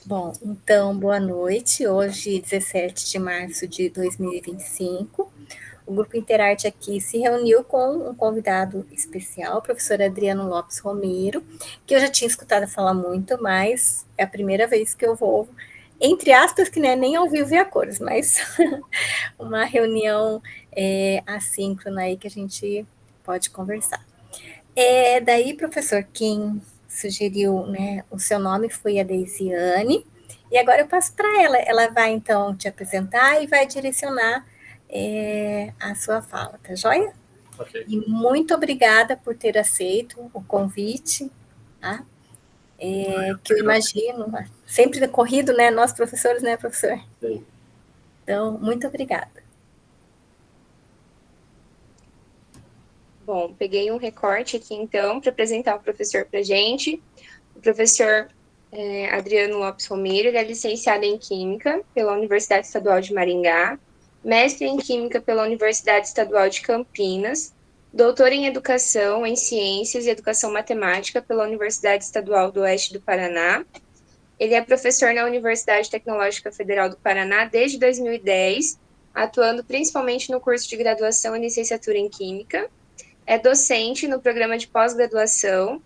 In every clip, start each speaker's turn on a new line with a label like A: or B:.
A: Bom, então, boa noite. Hoje, 17 de março de 2025, o Grupo Interarte aqui se reuniu com um convidado especial, o professor Adriano Lopes Romero, que eu já tinha escutado falar muito, mas é a primeira vez que eu vou, entre aspas, que não é nem ao vivo e a cores, mas uma reunião assíncrona aí que a gente pode conversar. Daí, professor, quem sugeriu, né, o seu nome foi a Deisiane, e agora eu passo para ela. Ela vai, então, te apresentar e vai direcionar a sua fala, tá joia?
B: Ok.
A: E muito obrigada por ter aceito o convite, tá? Que eu imagino, sempre corrido, né, nós professores, né, professor?
B: Sim.
A: Então, muito obrigada.
C: Bom, peguei um recorte aqui, então, para apresentar o professor para a gente. O professor Adriano Lopes Romero, ele é licenciado em Química pela Universidade Estadual de Maringá, mestre em Química pela Universidade Estadual de Campinas, doutor em Educação em Ciências e Educação Matemática pela Universidade Estadual do Oeste do Paraná. Ele é professor na Universidade Tecnológica Federal do Paraná desde 2010, atuando principalmente no curso de graduação e licenciatura em Química. É docente no programa de pós-graduação,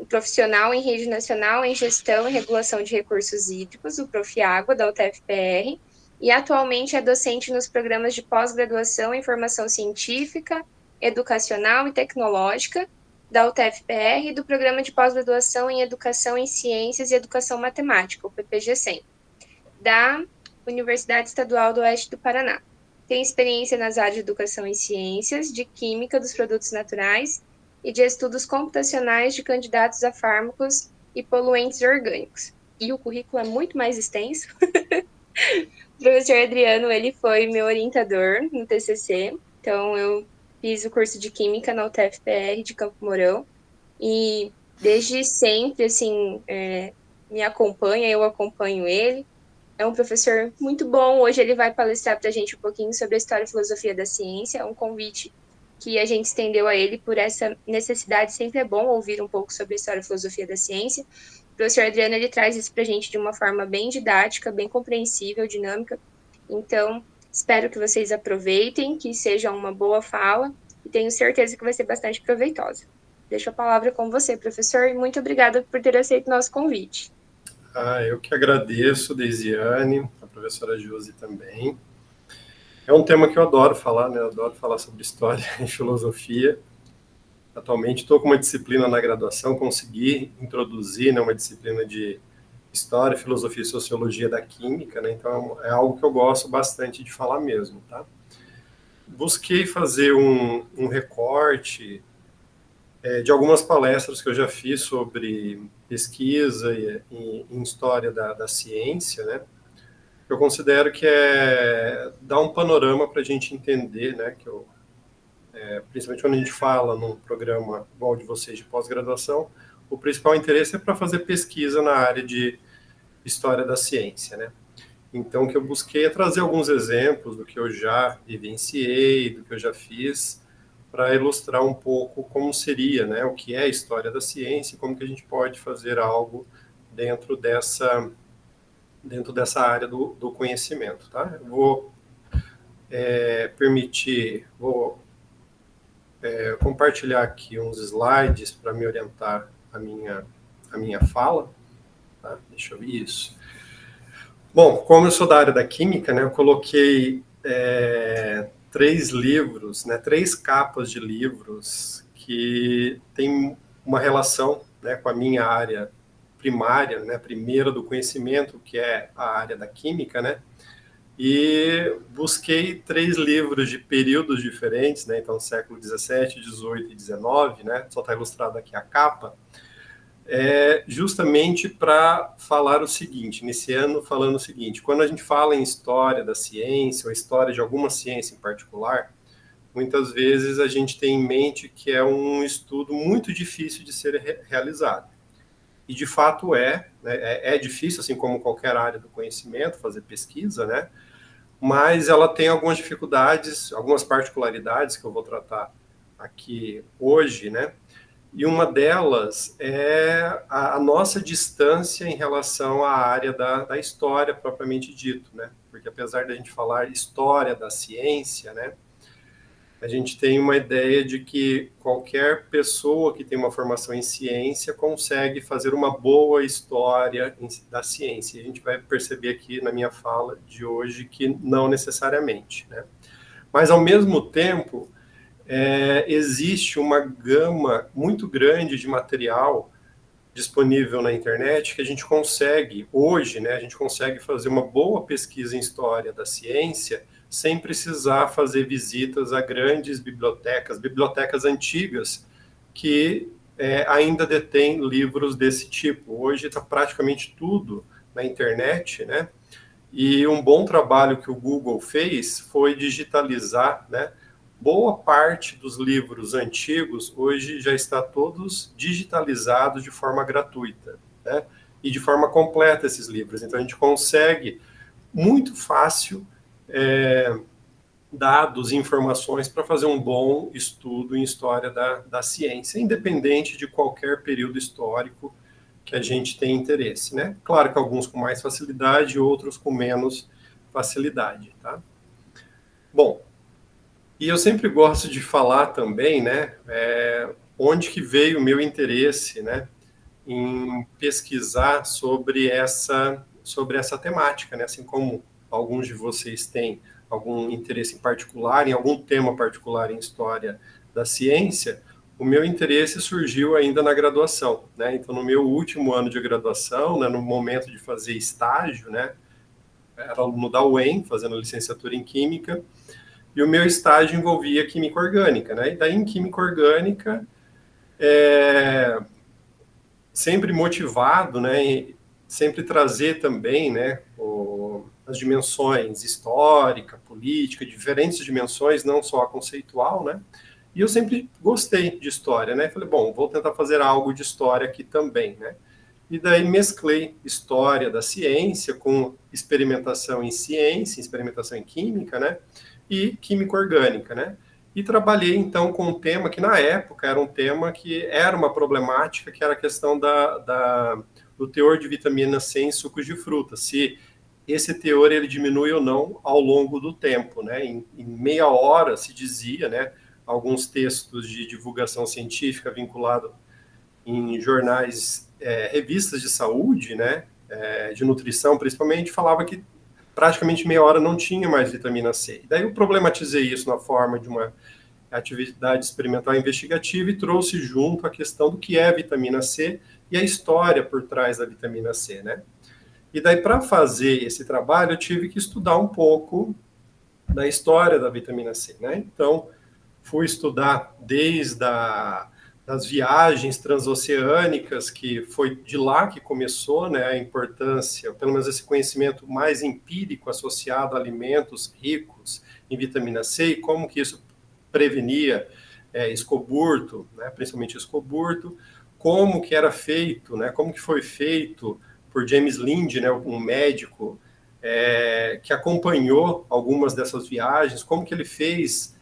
C: profissional em rede nacional em gestão e regulação de recursos hídricos, o Profiágua, da UTFPR, e atualmente é docente nos programas de pós-graduação em formação científica, educacional e tecnológica, da UTFPR, e do programa de pós-graduação em educação em ciências e educação matemática, o PPG-100, da Universidade Estadual do Oeste do Paraná. Tem experiência nas áreas de educação em ciências, de química dos produtos naturais e de estudos computacionais de candidatos a fármacos e poluentes orgânicos. E o currículo é muito mais extenso. O professor Adriano, ele foi meu orientador no TCC, então eu fiz o curso de Química na UTFPR de Campo Mourão, e desde sempre, assim, me acompanha, eu acompanho ele. É um professor muito bom. Hoje ele vai palestrar para a gente um pouquinho sobre a história e filosofia da ciência. É um convite que a gente estendeu a ele por essa necessidade. Sempre é bom ouvir um pouco sobre a história e filosofia da ciência. O professor Adriano, ele traz isso para a gente de uma forma bem didática, bem compreensível, dinâmica. Então, espero que vocês aproveitem, que seja uma boa fala e tenho certeza que vai ser bastante proveitosa. Deixo a palavra com você, professor, e muito obrigada por ter aceito o nosso convite.
B: Eu que agradeço, Deisiane, a professora Josi também. É um tema que eu adoro falar, né? Eu adoro falar sobre história e filosofia. Atualmente estou com uma disciplina na graduação, consegui introduzir, né, uma disciplina de História, Filosofia e Sociologia da Química, né? Então é algo que eu gosto bastante de falar mesmo, tá? Busquei fazer um recorte de algumas palestras que eu já fiz sobre pesquisa em história da ciência, né? Eu considero que é dar um panorama para a gente entender, né? Principalmente quando a gente fala num programa igual de vocês de pós-graduação, o principal interesse é para fazer pesquisa na área de história da ciência, né? Então, o que eu busquei é trazer alguns exemplos do que eu já vivenciei, do que eu já fiz, para ilustrar um pouco como seria, né, o que é a história da ciência e como que a gente pode fazer algo dentro dessa área do conhecimento, tá? Eu vou compartilhar aqui uns slides para me orientar a minha fala, tá? Deixa eu ver isso. Bom, como eu sou da área da química, né, eu coloquei três livros, né, três capas de livros que têm uma relação, né, com a minha área primária, né, primeira do conhecimento, que é a área da química, né, e busquei três livros de períodos diferentes, né, então século 17, 18 e 19, né, só está ilustrado aqui a capa, justamente para falar o seguinte, iniciando falando o seguinte: quando a gente fala em história da ciência, ou história de alguma ciência em particular, muitas vezes a gente tem em mente que é um estudo muito difícil de ser realizado. E de fato né, é difícil, assim como qualquer área do conhecimento, fazer pesquisa, né? Mas ela tem algumas dificuldades, algumas particularidades que eu vou tratar aqui hoje, né? e uma delas é a nossa distância em relação à área da história propriamente dito, né? Porque apesar de a gente falar história da ciência, né, a gente tem uma ideia de que qualquer pessoa que tem uma formação em ciência consegue fazer uma boa história da ciência. E a gente vai perceber aqui na minha fala de hoje que não necessariamente, né? Mas, ao mesmo tempo, existe uma gama muito grande de material disponível na internet que a gente consegue, hoje, né, a gente consegue fazer uma boa pesquisa em história da ciência sem precisar fazer visitas a grandes bibliotecas antigas que ainda detêm livros desse tipo. Hoje está praticamente tudo na internet, né? E um bom trabalho que o Google fez foi digitalizar, né? Boa parte dos livros antigos hoje já está todos digitalizados de forma gratuita, né? E de forma completa esses livros. Então a gente consegue muito fácil dados e informações para fazer um bom estudo em história da ciência, independente de qualquer período histórico que a gente tem interesse, né? Claro que alguns com mais facilidade, outros com menos facilidade, tá? Bom, e eu sempre gosto de falar também, né, onde que veio o meu interesse, né, em pesquisar sobre essa temática, né, assim como alguns de vocês têm algum interesse em particular, em algum tema particular em história da ciência, o meu interesse surgiu ainda na graduação, né, então no meu último ano de graduação, né, no momento de fazer estágio, né, era aluno da UEM, fazendo licenciatura em Química, e o meu estágio envolvia química orgânica, né? E daí em química orgânica, sempre motivado, né? E sempre trazer também, né? As dimensões histórica, política, diferentes dimensões, não só a conceitual, né? E eu sempre gostei de história, né? Falei, bom, vou tentar fazer algo de história aqui também, né? E daí mesclei história da ciência com experimentação em ciência, experimentação em química, né? E química orgânica, né? E trabalhei, então, com um tema que, na época, era um tema que era uma problemática, que era a questão do teor de vitamina C em sucos de fruta, se esse teor ele diminui ou não ao longo do tempo, né? Em meia hora, se dizia, né? Alguns textos de divulgação científica vinculado em jornais, revistas de saúde, né? De nutrição, principalmente, falava que praticamente meia hora não tinha mais vitamina C. Daí eu problematizei isso na forma de uma atividade experimental investigativa e trouxe junto a questão do que é vitamina C e a história por trás da vitamina C, né? E daí, para fazer esse trabalho, eu tive que estudar um pouco da história da vitamina C, né? Então, fui estudar desde das viagens transoceânicas, que foi de lá que começou, né, a importância, pelo menos esse conhecimento mais empírico associado a alimentos ricos em vitamina C, e como que isso prevenia escoburto, né, principalmente escoburto, como que era feito, né, como que foi feito por James Lind, né, um médico que acompanhou algumas dessas viagens, como que ele fez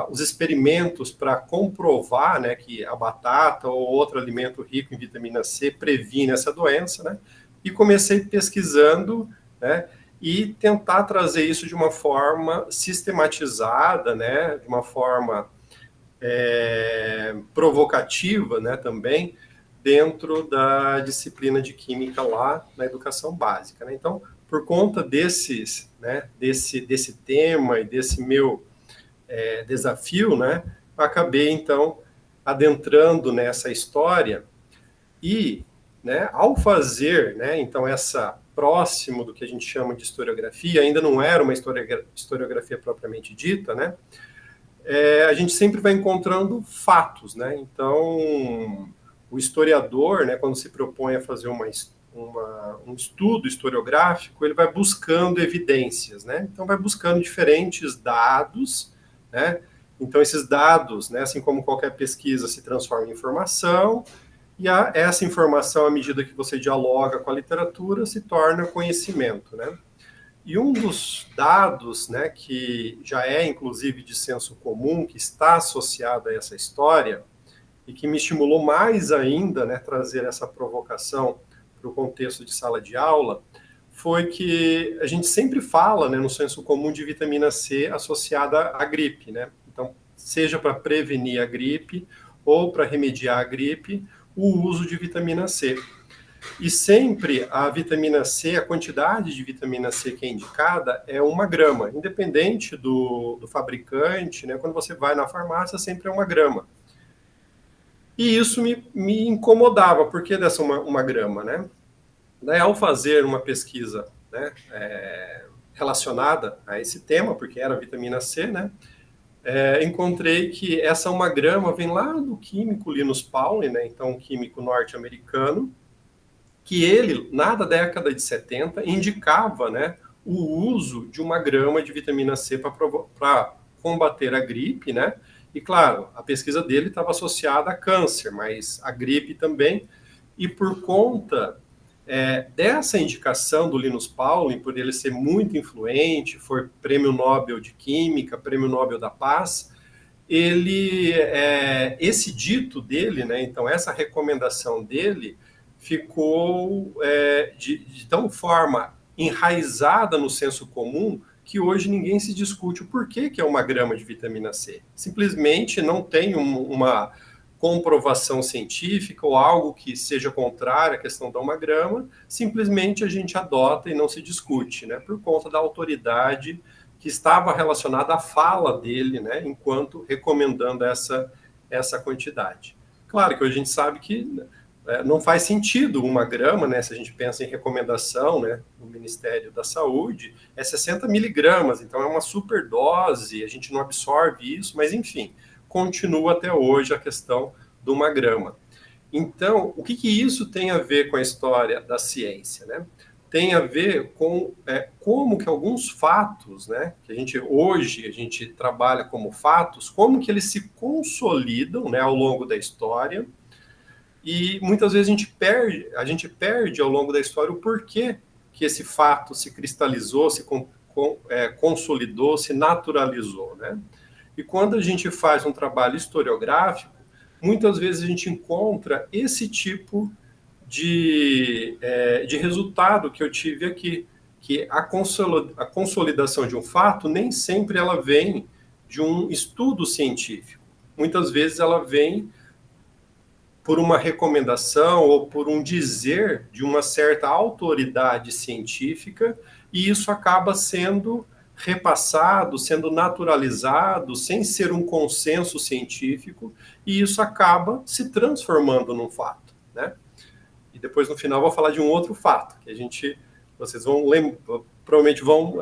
B: os experimentos para comprovar, né, que a batata ou outro alimento rico em vitamina C previne essa doença, né, e comecei pesquisando, né, e tentar trazer isso de uma forma sistematizada, né, de uma forma provocativa, né, também, dentro da disciplina de Química lá na educação básica, né. Então, por conta desse tema e desse meu desafio, né, acabei, então, adentrando nessa história e, né, ao fazer, né, então, essa próximo do que a gente chama de historiografia, ainda não era uma historiografia propriamente dita, né, a gente sempre vai encontrando fatos, né, então, o historiador, né, quando se propõe a fazer um estudo historiográfico, ele vai buscando evidências, né, então vai buscando diferentes dados, né, então esses dados, né, assim como qualquer pesquisa, se transforma em informação, e essa informação, à medida que você dialoga com a literatura, se torna conhecimento, né. E um dos dados, né, que já é inclusive de senso comum, que está associado a essa história, e que me estimulou mais ainda, né, trazer essa provocação para o contexto de sala de aula, foi que a gente sempre fala, né, no senso comum, de vitamina C associada à gripe, né? Então, seja para prevenir a gripe ou para remediar a gripe, o uso de vitamina C. E sempre a vitamina C, a quantidade de vitamina C que é indicada é 1 grama, independente do fabricante, né? Quando você vai na farmácia, sempre é 1 grama. E isso me incomodava, por que dessa 1 grama, né? Daí, ao fazer uma pesquisa, né, relacionada a esse tema, porque era vitamina C, né, encontrei que essa 1 grama vem lá do químico Linus Pauling, né, então um químico norte-americano, que ele, na década de 70, indicava, né, o uso de 1 grama de vitamina C para combater a gripe, né, e claro, a pesquisa dele estava associada a câncer, mas a gripe também, e por conta dessa indicação do Linus Pauling, por ele ser muito influente, foi prêmio Nobel de Química, prêmio Nobel da Paz, esse dito dele, né, então essa recomendação dele, ficou de tal forma enraizada no senso comum que hoje ninguém se discute o porquê que é 1 grama de vitamina C. Simplesmente não tem uma comprovação científica ou algo que seja contrário à questão da 1 grama, simplesmente a gente adota e não se discute, né, por conta da autoridade que estava relacionada à fala dele, né, enquanto recomendando essa quantidade. Claro que hoje a gente sabe que não faz sentido 1 grama, né, se a gente pensa em recomendação, né, do Ministério da Saúde, é 60 miligramas, então é uma superdose, a gente não absorve isso, mas enfim, continua até hoje a questão do 1 grama. Então, o que isso tem a ver com a história da ciência, né? Tem a ver com como que alguns fatos, né, que hoje a gente trabalha como fatos, como que eles se consolidam, né, ao longo da história, e muitas vezes a gente perde ao longo da história o porquê que esse fato se cristalizou, se consolidou, se naturalizou, né? E quando a gente faz um trabalho historiográfico, muitas vezes a gente encontra esse tipo de resultado que eu tive aqui, que a consolidação de um fato nem sempre ela vem de um estudo científico. Muitas vezes ela vem por uma recomendação ou por um dizer de uma certa autoridade científica, e isso acaba sendo repassado, sendo naturalizado, sem ser um consenso científico, e isso acaba se transformando num fato, né? E depois, no final, vou falar de um outro fato, que vocês provavelmente vão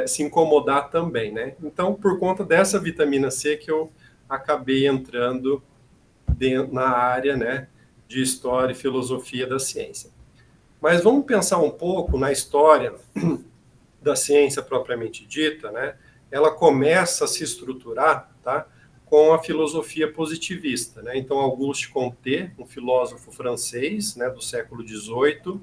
B: se incomodar também, né? Então, por conta dessa vitamina C que eu acabei entrando na área, né, de história e filosofia da ciência. Mas vamos pensar um pouco na história da ciência propriamente dita, né? Ela começa a se estruturar, tá, com a filosofia positivista, né? Então, Auguste Comte, um filósofo francês, né, do século XVIII,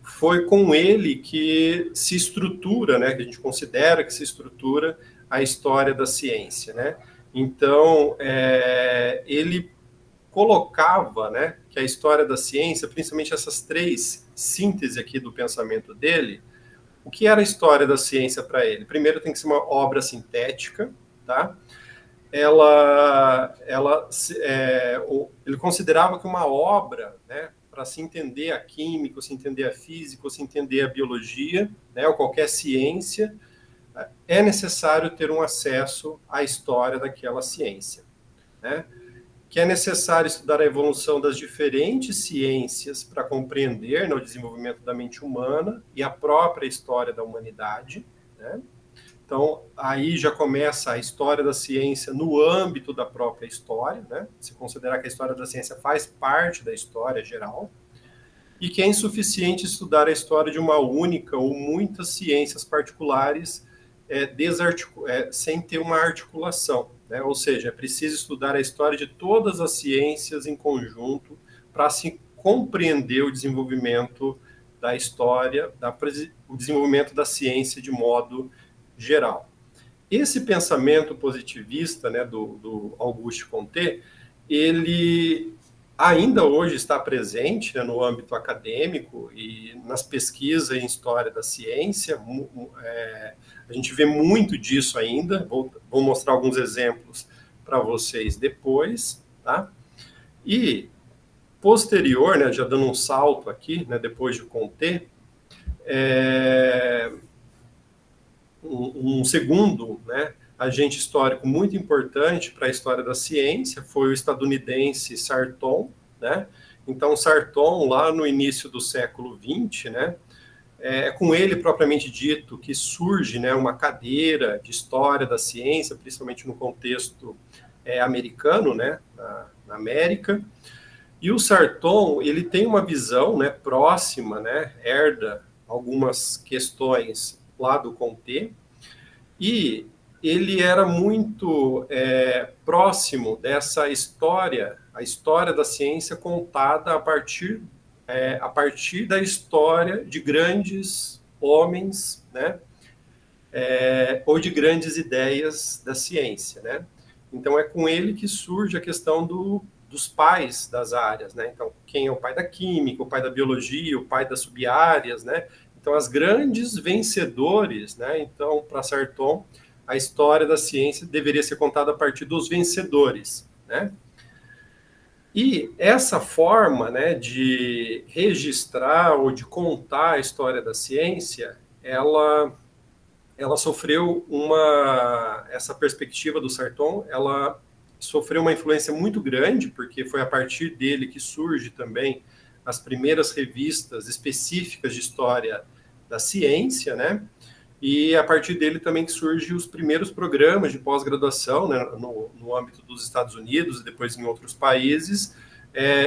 B: foi com ele que se estrutura, né, que a gente considera que se estrutura a história da ciência, né? Então, ele colocava, né, que a história da ciência, principalmente essas 3 sínteses aqui do pensamento dele, o que era a história da ciência para ele? Primeiro, tem que ser uma obra sintética, tá? Ele considerava que uma obra, né, para se entender a química, ou se entender a física, ou se entender a biologia, né, ou qualquer ciência, é necessário ter um acesso à história daquela ciência, né? Que é necessário estudar a evolução das diferentes ciências para compreender, né, o desenvolvimento da mente humana e a própria história da humanidade, né? Então, aí já começa a história da ciência no âmbito da própria história, né? Se considerar que a história da ciência faz parte da história geral, e que é insuficiente estudar a história de uma única ou muitas ciências particulares sem ter uma articulação, né? Ou seja, é preciso estudar a história de todas as ciências em conjunto para se compreender o desenvolvimento da história, o desenvolvimento da ciência de modo geral. Esse pensamento positivista, né, do Auguste Comte, ele ainda hoje está presente, né, no âmbito acadêmico e nas pesquisas em história da ciência. A gente vê muito disso ainda. Vou mostrar alguns exemplos para vocês depois, tá? E posterior, né, já dando um salto aqui, né, depois de Comte, um segundo, né, agente histórico muito importante para a história da ciência foi o estadunidense Sarton, né? Então, Sarton, lá no início do século XX, né, é com ele, propriamente dito, que surge, né, uma cadeira de história da ciência, principalmente no contexto americano, né, na América. E o Sarton, ele tem uma visão, né, próxima, né, herda algumas questões lá do Comte, e ele era muito próximo dessa história, a história da ciência contada a partir da história de grandes homens, né, ou de grandes ideias da ciência, né. Então é com ele que surge a questão dos pais das áreas, né. Então, quem é o pai da química, o pai da biologia, o pai das sub-áreas, né. Então, as grandes vencedores, né. Então, para Sarton, a história da ciência deveria ser contada a partir dos vencedores, né. E essa forma, né, de registrar ou de contar a história da ciência, ela sofreu essa perspectiva do Sarton, ela sofreu uma influência muito grande, porque foi a partir dele que surge também as primeiras revistas específicas de história da ciência, né? E a partir dele também que surgem os primeiros programas de pós-graduação, né, no âmbito dos Estados Unidos e depois em outros países,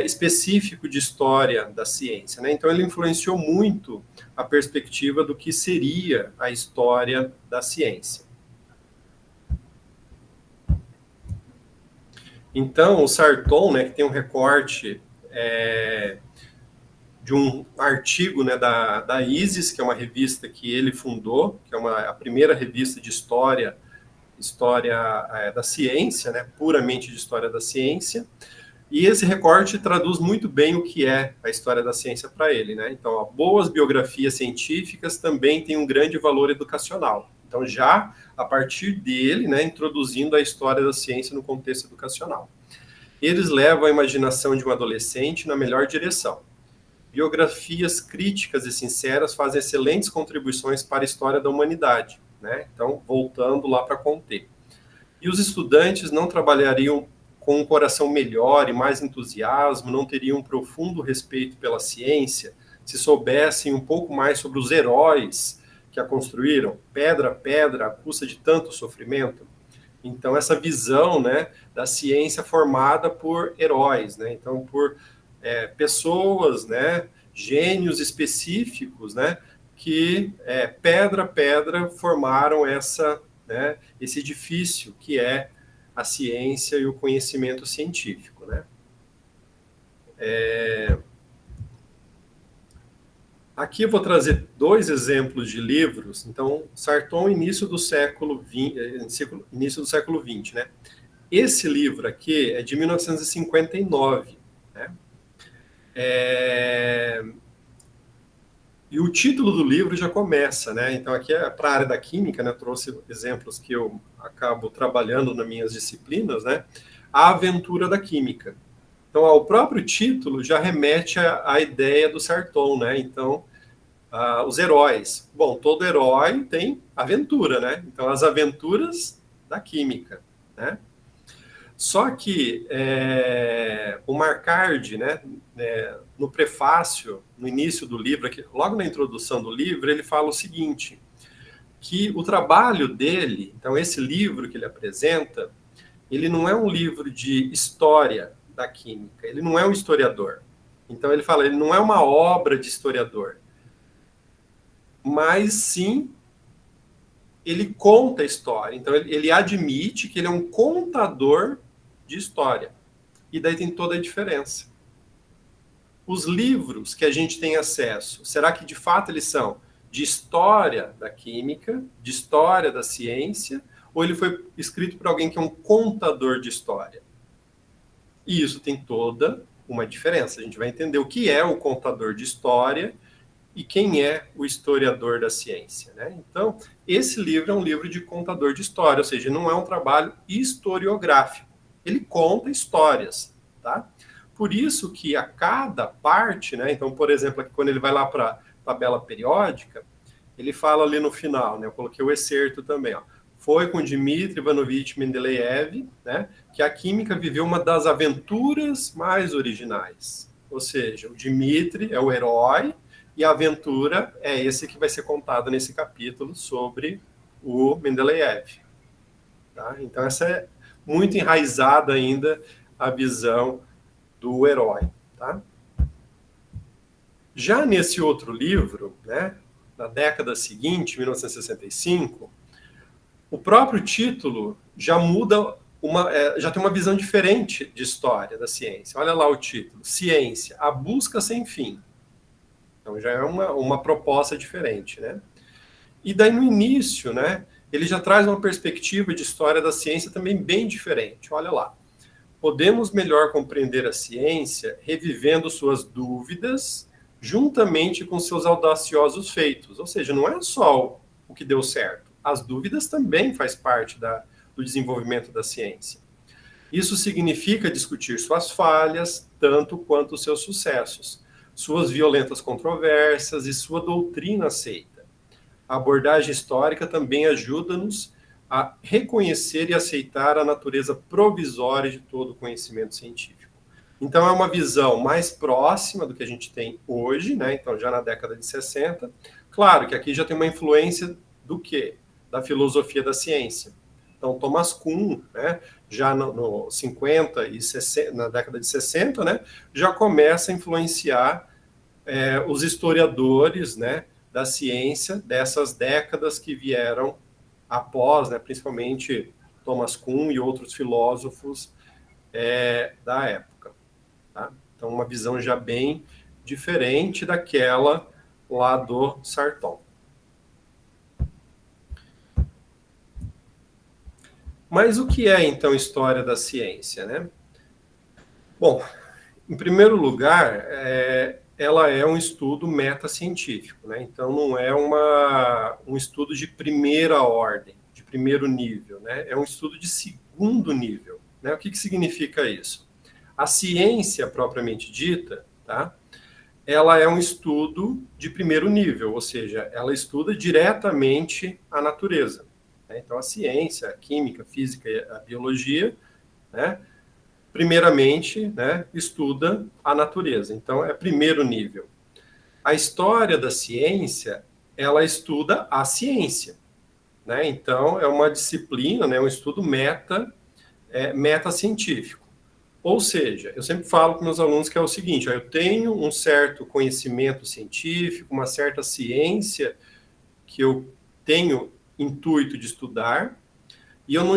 B: específico de história da ciência, né? Então ele influenciou muito a perspectiva do que seria a história da ciência. Então o Sarton, né, que tem um recorte de um artigo, né, da ISIS, que é uma revista que ele fundou, que é a primeira revista de história da ciência, né, puramente de história da ciência, e esse recorte traduz muito bem o que é a história da ciência para ele, né? Então, boas biografias científicas também têm um grande valor educacional. Então, já a partir dele, né, introduzindo a história da ciência no contexto educacional. Eles levam a imaginação de um adolescente na melhor direção. Biografias críticas e sinceras fazem excelentes contribuições para a história da humanidade, né? Então, voltando lá para Comte. E os estudantes não trabalhariam com um coração melhor e mais entusiasmo, não teriam um profundo respeito pela ciência, se soubessem um pouco mais sobre os heróis que a construíram, pedra a pedra, à custa de tanto sofrimento. Então, essa visão, né, da ciência formada por heróis, né, então, por pessoas, né, gênios específicos, né, que pedra a pedra formaram né, esse edifício que é a ciência e o conhecimento científico, né? Aqui eu vou trazer 2 exemplos de livros. Então, Sarton, início do século XX, né? Esse livro aqui é de 1959, né? E o título do livro já começa, né? Então, aqui é para a área da química, né? Eu trouxe exemplos que eu acabo trabalhando nas minhas disciplinas, né? A Aventura da Química. Então, o próprio título já remete à ideia do Sarton, né? Então, os heróis. Bom, todo herói tem aventura, né? Então, as aventuras da química, né? Só que o Marcard, né, no prefácio, no início do livro, aqui, logo na introdução do livro, ele fala o seguinte, que o trabalho dele, então esse livro que ele apresenta, ele não é um livro de história da química, ele não é um historiador. Então ele fala, ele não é uma obra de historiador, mas sim ele conta a história. Então ele admite que ele é um contador de história. E daí tem toda a diferença. Os livros que a gente tem acesso, será que de fato eles são de história da química, de história da ciência, ou ele foi escrito por alguém que é um contador de história? E isso tem toda uma diferença. A gente vai entender o que é o contador de história e quem é o historiador da ciência, né? Então, esse livro é um livro de contador de história, ou seja, não é um trabalho historiográfico. Ele conta histórias, tá? Por isso que a cada parte, né? Então, por exemplo, aqui, quando ele vai lá para a tabela periódica, ele fala ali no final, né? Eu coloquei o excerto também, ó. Foi com Dmitry Ivanovich Mendeleev, né, que a química viveu uma das aventuras mais originais. Ou seja, o Dmitry é o herói e a aventura é esse que vai ser contado nesse capítulo sobre o Mendeleev. Tá? Então, essa é muito enraizada ainda a visão do herói. Tá? Já nesse outro livro, né, na década seguinte, 1965, o próprio título já muda, já tem uma visão diferente de história da ciência. Olha lá o título, Ciência, a busca sem fim. Então já é uma proposta diferente, né? E daí no início, né, ele já traz uma perspectiva de história da ciência também bem diferente. Olha lá. Podemos melhor compreender a ciência revivendo suas dúvidas juntamente com seus audaciosos feitos. Ou seja, não é só o que deu certo. As dúvidas também faz parte do desenvolvimento da ciência. Isso significa discutir suas falhas, tanto quanto seus sucessos, suas violentas controvérsias e sua doutrina aceita. A abordagem histórica também ajuda-nos a reconhecer e aceitar a natureza provisória de todo o conhecimento científico. Então, é uma visão mais próxima do que a gente tem hoje, né? Então, já na década de 60. Claro que aqui já tem uma influência do quê? Da filosofia da ciência. Então, Thomas Kuhn, né, já no 50 e 60, na década de 60, né, já começa a influenciar os historiadores, né, da ciência dessas décadas que vieram após, né, principalmente Thomas Kuhn e outros filósofos da época. Tá? Então, uma visão já bem diferente daquela lá do Sarton. Mas o que é, então, história da ciência, né? Bom, em primeiro lugar, ela é um estudo metacientífico, né? Então, não é um estudo de primeira ordem, de primeiro nível, né? É um estudo de segundo nível, né? O que significa isso? A ciência, propriamente dita, tá? Ela é um estudo de primeiro nível, ou seja, ela estuda diretamente a natureza. Então, a ciência, a química, a física e a biologia, né, primeiramente, né, estuda a natureza. Então, é primeiro nível. A história da ciência, ela estuda a ciência. Né? Então, é uma disciplina, né, um estudo metacientífico. Ou seja, eu sempre falo para meus alunos que é o seguinte, eu tenho um certo conhecimento científico, uma certa ciência que eu tenho intuito de estudar, e eu não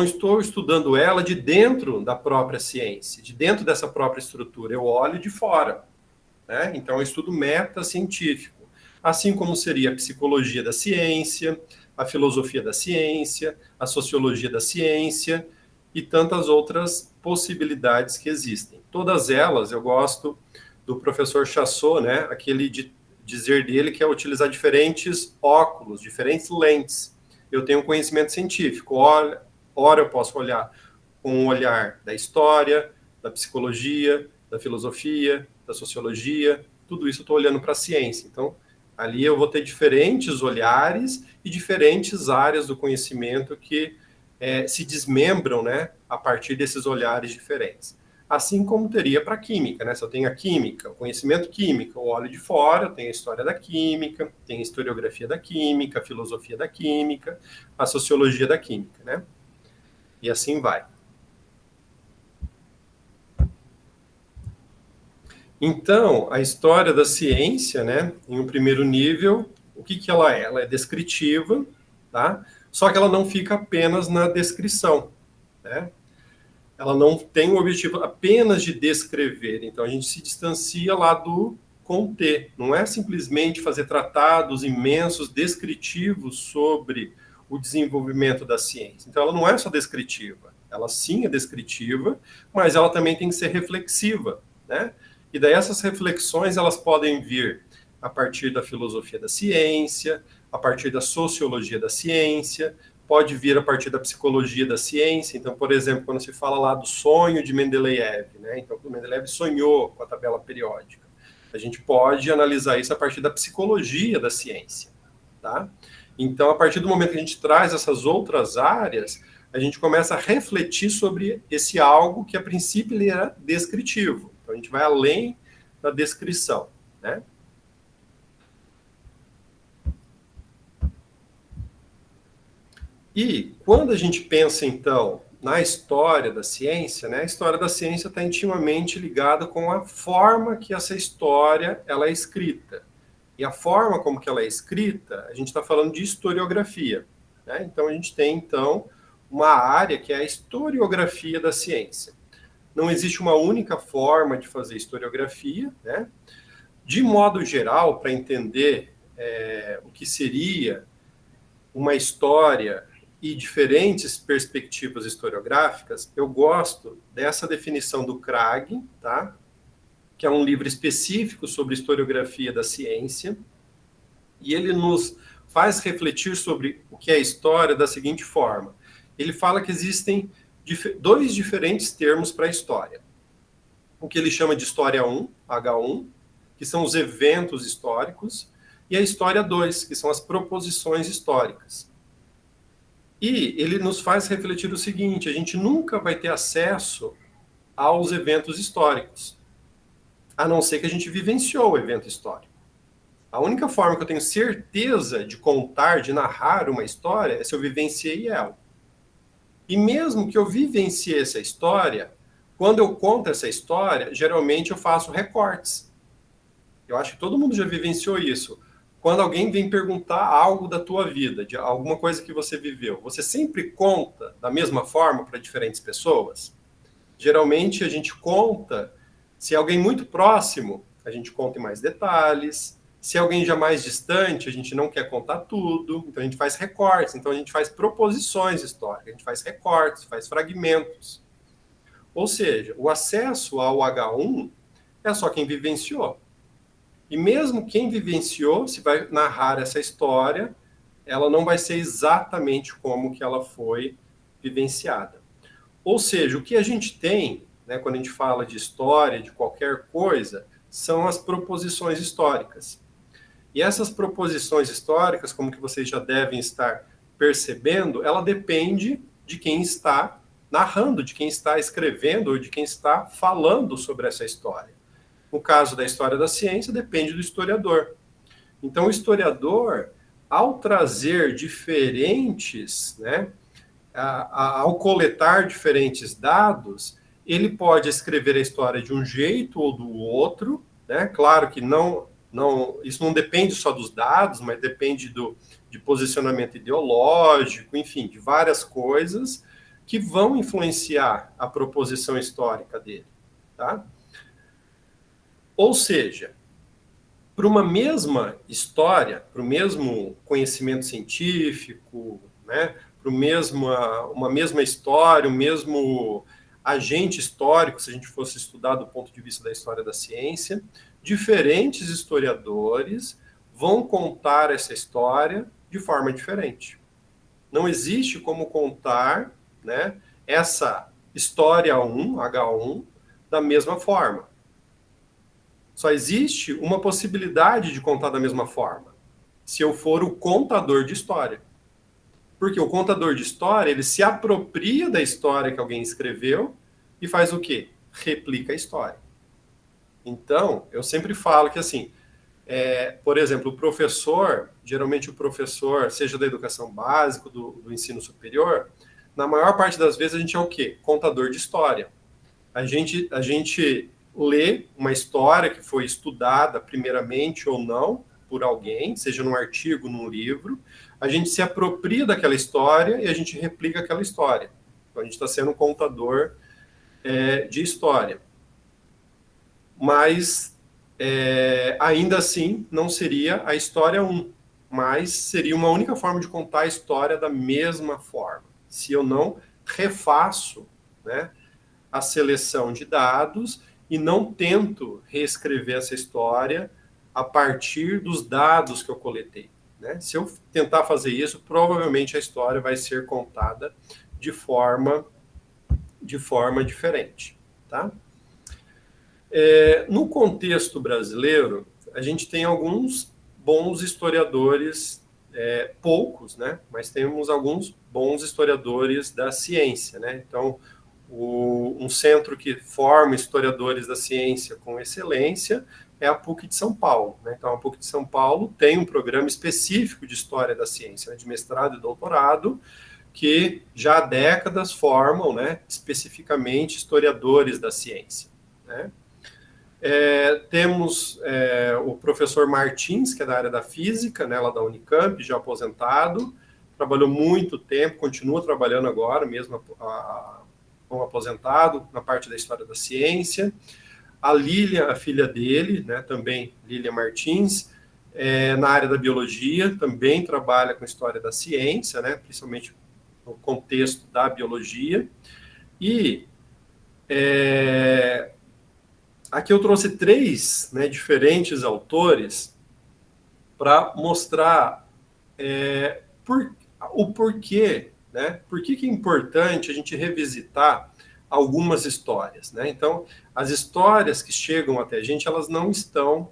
B: estou estudando ela de dentro da própria ciência, de dentro dessa própria estrutura, eu olho de fora. Né? Então, eu estudo metacientífico, assim como seria a psicologia da ciência, a filosofia da ciência, a sociologia da ciência e tantas outras possibilidades que existem. Todas elas, eu gosto do professor Chassot, né? Aquele dizer dele que é utilizar diferentes óculos, diferentes lentes. Eu tenho conhecimento científico. Ora eu posso olhar com um olhar da história, da psicologia, da filosofia, da sociologia, tudo isso eu estou olhando para a ciência. Então, ali eu vou ter diferentes olhares e diferentes áreas do conhecimento que se desmembram, né, a partir desses olhares diferentes. Assim como teria para a química, né? Se eu tenho a química, o conhecimento químico, eu olho de fora, eu tenho a história da química, tenho a historiografia da química, a filosofia da química, a sociologia da química, né? E assim vai. Então, a história da ciência, né, em um primeiro nível, o que ela é? Ela é descritiva, tá? Só que ela não fica apenas na descrição, né? Ela não tem o objetivo apenas de descrever. Então, a gente se distancia lá do conter. Não é simplesmente fazer tratados imensos descritivos sobre o desenvolvimento da ciência. Então, ela não é só descritiva. Ela sim é descritiva, mas ela também tem que ser reflexiva. né? E daí essas reflexões, elas podem vir a partir da filosofia da ciência, a partir da sociologia da ciência, pode vir a partir da psicologia da ciência. Então, por exemplo, quando se fala lá do sonho de Mendeleev, né? Então, o Mendeleev sonhou com a tabela periódica. A gente pode analisar isso a partir da psicologia da ciência, tá? Então, a partir do momento que a gente traz essas outras áreas, a gente começa a refletir sobre esse algo que, a princípio, ele era descritivo. Então, a gente vai além da descrição, né? E quando a gente pensa, então, na história da ciência, né, a história da ciência está intimamente ligada com a forma que essa história ela é escrita. E a forma como que ela é escrita, a gente está falando de historiografia, né? Então, a gente tem, então, uma área que é a historiografia da ciência. Não existe uma única forma de fazer historiografia, né? De modo geral, para entender o que seria uma história e diferentes perspectivas historiográficas, eu gosto dessa definição do Krag, tá? Que é um livro específico sobre historiografia da ciência, e ele nos faz refletir sobre o que é história da seguinte forma. Ele fala que existem dois diferentes termos para a história. O que ele chama de história 1, H1, que são os eventos históricos, e a história 2, que são as proposições históricas. E ele nos faz refletir o seguinte: a gente nunca vai ter acesso aos eventos históricos, a não ser que a gente vivenciou o evento histórico. A única forma que eu tenho certeza de contar, de narrar uma história, é se eu vivenciei ela. E mesmo que eu vivencie essa história, quando eu conto essa história, geralmente eu faço recortes. Eu acho que todo mundo já vivenciou isso. Quando alguém vem perguntar algo da tua vida, de alguma coisa que você viveu, você sempre conta da mesma forma para diferentes pessoas? Geralmente a gente conta, se é alguém muito próximo, a gente conta em mais detalhes. Se é alguém já mais distante, a gente não quer contar tudo, então a gente faz recortes, então a gente faz proposições históricas, a gente faz recortes, faz fragmentos. Ou seja, o acesso ao H1 é só quem vivenciou. E mesmo quem vivenciou, se vai narrar essa história, ela não vai ser exatamente como que ela foi vivenciada. Ou seja, o que a gente tem, né, quando a gente fala de história, de qualquer coisa, são as proposições históricas. E essas proposições históricas, como que vocês já devem estar percebendo, ela depende de quem está narrando, de quem está escrevendo ou de quem está falando sobre essa história. No caso da história da ciência, depende do historiador. Então, o historiador, ao trazer diferentes, né, ao coletar diferentes dados, ele pode escrever a história de um jeito ou do outro, né? Claro que isso não depende só dos dados, mas depende de posicionamento ideológico, enfim, de várias coisas que vão influenciar a proposição histórica dele, tá? Ou seja, para uma mesma história, para o mesmo conhecimento científico, né, para uma mesma história, o mesmo agente histórico, se a gente fosse estudar do ponto de vista da história da ciência, diferentes historiadores vão contar essa história de forma diferente. Não existe como contar, né, essa história 1, H1, da mesma forma. Só existe uma possibilidade de contar da mesma forma, se eu for o contador de história. Porque o contador de história, ele se apropria da história que alguém escreveu e faz o quê? Replica a história. Então, eu sempre falo que, assim, por exemplo, o professor, geralmente o professor, seja da educação básica, do ensino superior, na maior parte das vezes a gente é o quê? Contador de história. A gente lê uma história que foi estudada primeiramente ou não por alguém, seja num artigo, num livro, a gente se apropria daquela história e a gente replica aquela história. Então, a gente está sendo um contador de história. Mas, ainda assim, não seria a história 1, mas seria uma única forma de contar a história da mesma forma. Se eu não refaço, né, a seleção de dados e não tento reescrever essa história a partir dos dados que eu coletei, né? Se eu tentar fazer isso, provavelmente a história vai ser contada de forma diferente, tá? No contexto brasileiro, a gente tem alguns bons historiadores, poucos, né? Mas temos alguns bons historiadores da ciência, né? Então, um centro que forma historiadores da ciência com excelência é a PUC de São Paulo, né? Então, a PUC de São Paulo tem um programa específico de história da ciência, né, de mestrado e doutorado, que já há décadas formam, né, especificamente historiadores da ciência, né? Temos o professor Martins, que é da área da física, né, lá da Unicamp, já aposentado, trabalhou muito tempo, continua trabalhando agora, mesmo como aposentado, na parte da história da ciência. A Lília, a filha dele, né, também Lília Martins, na área da biologia, também trabalha com história da ciência, né, principalmente no contexto da biologia. E aqui eu trouxe 3, né, diferentes autores para mostrar o porquê, né? Por que é importante a gente revisitar algumas histórias, né? Então, as histórias que chegam até a gente, elas não estão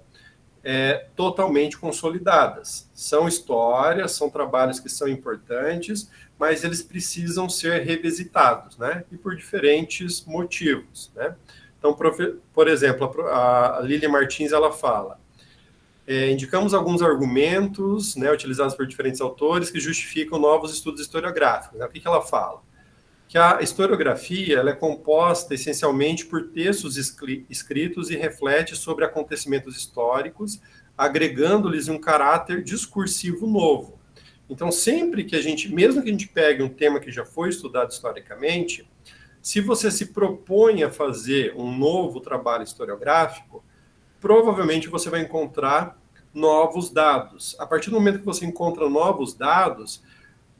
B: totalmente consolidadas. São histórias, são trabalhos que são importantes, mas eles precisam ser revisitados, né? E por diferentes motivos, né? Então, por exemplo, a Lília Martins, ela fala: indicamos alguns argumentos, né, utilizados por diferentes autores que justificam novos estudos historiográficos. Né? O que ela fala? Que a historiografia ela é composta essencialmente por textos escritos e reflete sobre acontecimentos históricos, agregando-lhes um caráter discursivo novo. Então, sempre que mesmo que a gente pegue um tema que já foi estudado historicamente, se você se propõe a fazer um novo trabalho historiográfico, provavelmente você vai encontrar novos dados. A partir do momento que você encontra novos dados,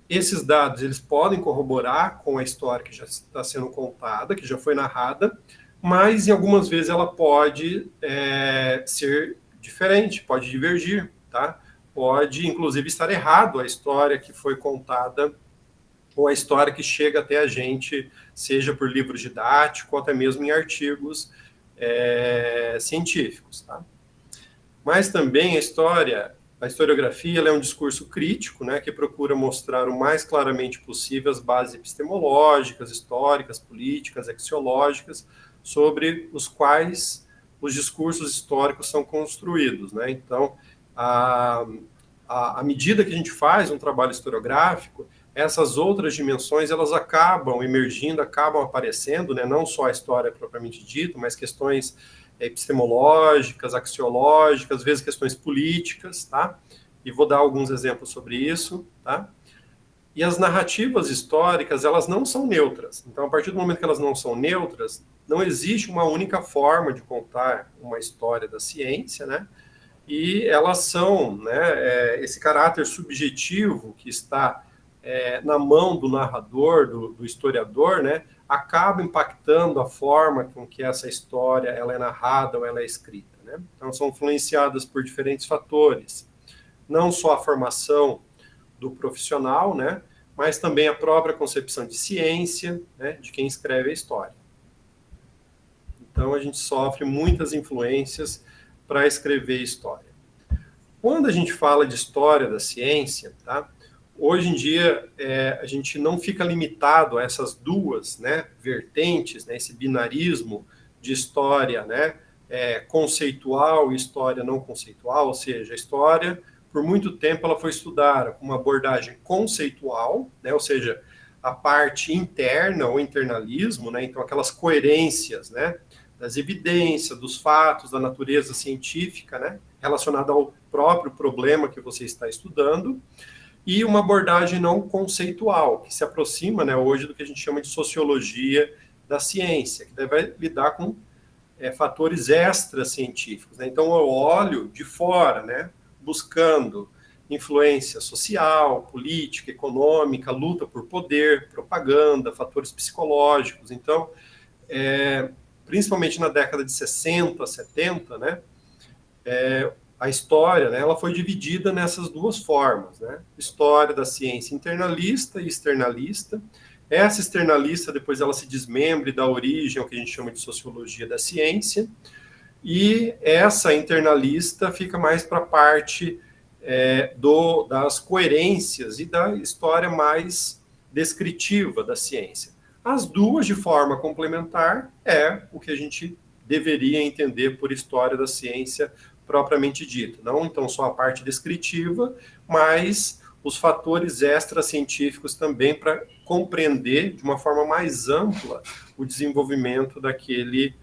B: esses dados eles podem corroborar com a história que já está sendo contada, que já foi narrada, mas em algumas vezes ela pode ser diferente, pode divergir, tá? Pode, inclusive, estar errado a história que foi contada ou a história que chega até a gente, seja por livros didáticos ou até mesmo em artigos científicos, tá? Mas também a historiografia ela é um discurso crítico, né, que procura mostrar o mais claramente possível as bases epistemológicas, históricas, políticas, axiológicas, sobre os quais os discursos históricos são construídos, né? Então, à medida que a gente faz um trabalho historiográfico, essas outras dimensões elas acabam emergindo, acabam aparecendo, né? Não só a história propriamente dita, mas questões epistemológicas, axiológicas, às vezes questões políticas, tá? E vou dar alguns exemplos sobre isso, tá? E as narrativas históricas, elas não são neutras. Então, a partir do momento que elas não são neutras, não existe uma única forma de contar uma história da ciência, né? E elas são, né, esse caráter subjetivo que está na mão do narrador, do historiador, né, acaba impactando a forma com que essa história ela é narrada ou ela é escrita, né? Então, são influenciadas por diferentes fatores, não só a formação do profissional, né, mas também a própria concepção de ciência, né, de quem escreve a história. Então, a gente sofre muitas influências para escrever história. Quando a gente fala de história da ciência, tá? Hoje em dia, a gente não fica limitado a essas duas, né, vertentes, né, esse binarismo de história, né, conceitual e história não conceitual, ou seja, a história, por muito tempo, ela foi estudada com uma abordagem conceitual, né, ou seja, a parte interna ou internalismo, né, então aquelas coerências, né, das evidências, dos fatos, da natureza científica, né, relacionada ao próprio problema que você está estudando, e uma abordagem não conceitual, que se aproxima, né, hoje do que a gente chama de sociologia da ciência, que deve lidar com fatores extra-científicos, né? Então, eu olho de fora, né, buscando influência social, política, econômica, luta por poder, propaganda, fatores psicológicos. Então, principalmente na década de 60, 70, né, a história, né, ela foi dividida nessas duas formas, né? História da ciência internalista e externalista. Essa externalista, depois ela se desmembre da origem, o que a gente chama de sociologia da ciência, e essa internalista fica mais para a parte das coerências e da história mais descritiva da ciência. As duas, de forma complementar, é o que a gente deveria entender por história da ciência propriamente dita. Não, então, só a parte descritiva, mas os fatores extracientíficos também para compreender de uma forma mais ampla o desenvolvimento daquele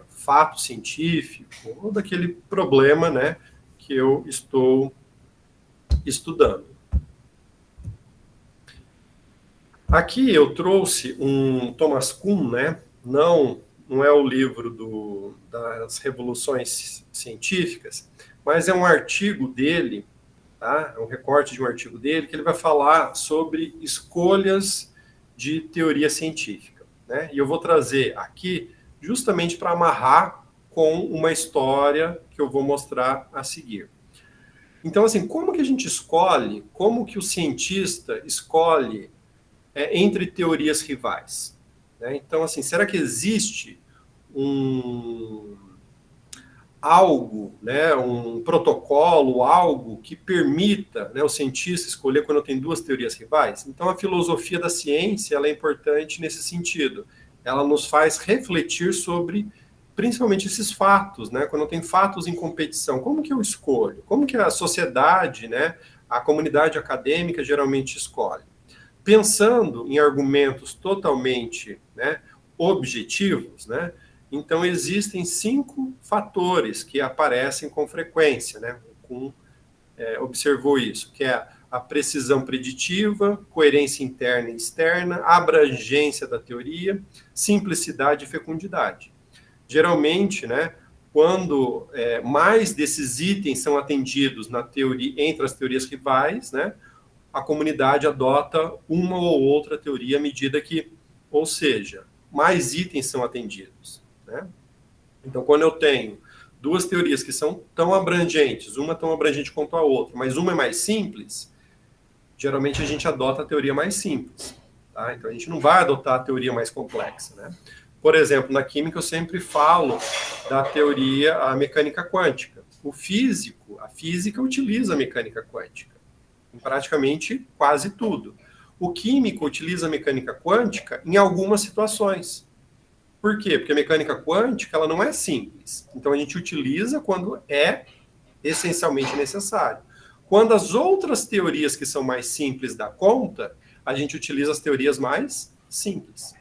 B: fato científico ou daquele problema, né, que eu estou estudando. Aqui eu trouxe um Thomas Kuhn, né, não é o livro das revoluções científicas, mas é um artigo dele, tá? É um recorte de um artigo dele, que ele vai falar sobre escolhas de teoria científica, né? E eu vou trazer aqui justamente para amarrar com uma história que eu vou mostrar a seguir. Então, assim, como que a gente escolhe, como que o cientista escolhe entre teorias rivais? Né? Então, assim, será que existe algo, né, um protocolo, algo que permita, né, o cientista escolher quando tem duas teorias rivais? Então, a filosofia da ciência ela é importante nesse sentido. Ela nos faz refletir sobre, principalmente, esses fatos, né? Quando tem fatos em competição, como que eu escolho? Como que a sociedade, né, a comunidade acadêmica geralmente escolhe? Pensando em argumentos totalmente, né, objetivos, né? Então, existem 5 fatores que aparecem com frequência, né? Kuhn observou isso, que é a precisão preditiva, coerência interna e externa, abrangência da teoria, simplicidade e fecundidade. Geralmente, né, quando mais desses itens são atendidos na teoria, entre as teorias rivais, né, a comunidade adota uma ou outra teoria à medida que, ou seja, mais itens são atendidos, né? Então, quando eu tenho duas teorias que são tão abrangentes, uma tão abrangente quanto a outra, mas uma é mais simples, geralmente a gente adota a teoria mais simples, tá? Então, a gente não vai adotar a teoria mais complexa, né? Por exemplo, na química eu sempre falo da teoria, a mecânica quântica. A física utiliza a mecânica quântica em praticamente quase tudo. O químico utiliza a mecânica quântica em algumas situações. Por quê? Porque a mecânica quântica ela não é simples. Então a gente utiliza quando é essencialmente necessário. Quando as outras teorias que são mais simples dá conta, a gente utiliza as teorias mais simples.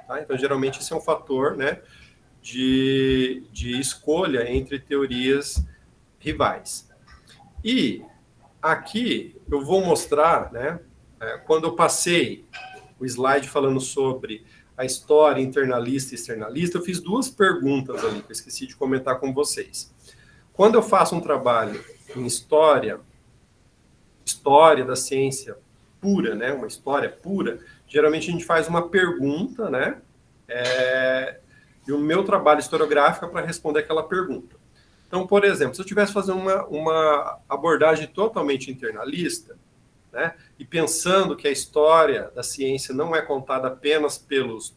B: Tá? Então geralmente esse é um fator, né, de escolha entre teorias rivais. E aqui eu vou mostrar, né, quando eu passei o slide falando sobre a história internalista e externalista, eu fiz 2 perguntas ali que eu esqueci de comentar com vocês. Quando eu faço um trabalho em história da ciência pura, né, uma história pura, geralmente a gente faz uma pergunta, né, e o meu trabalho historiográfico é para responder aquela pergunta. Então, por exemplo, se eu tivesse fazendo uma abordagem totalmente internalista, né, e pensando que a história da ciência não é contada apenas pelos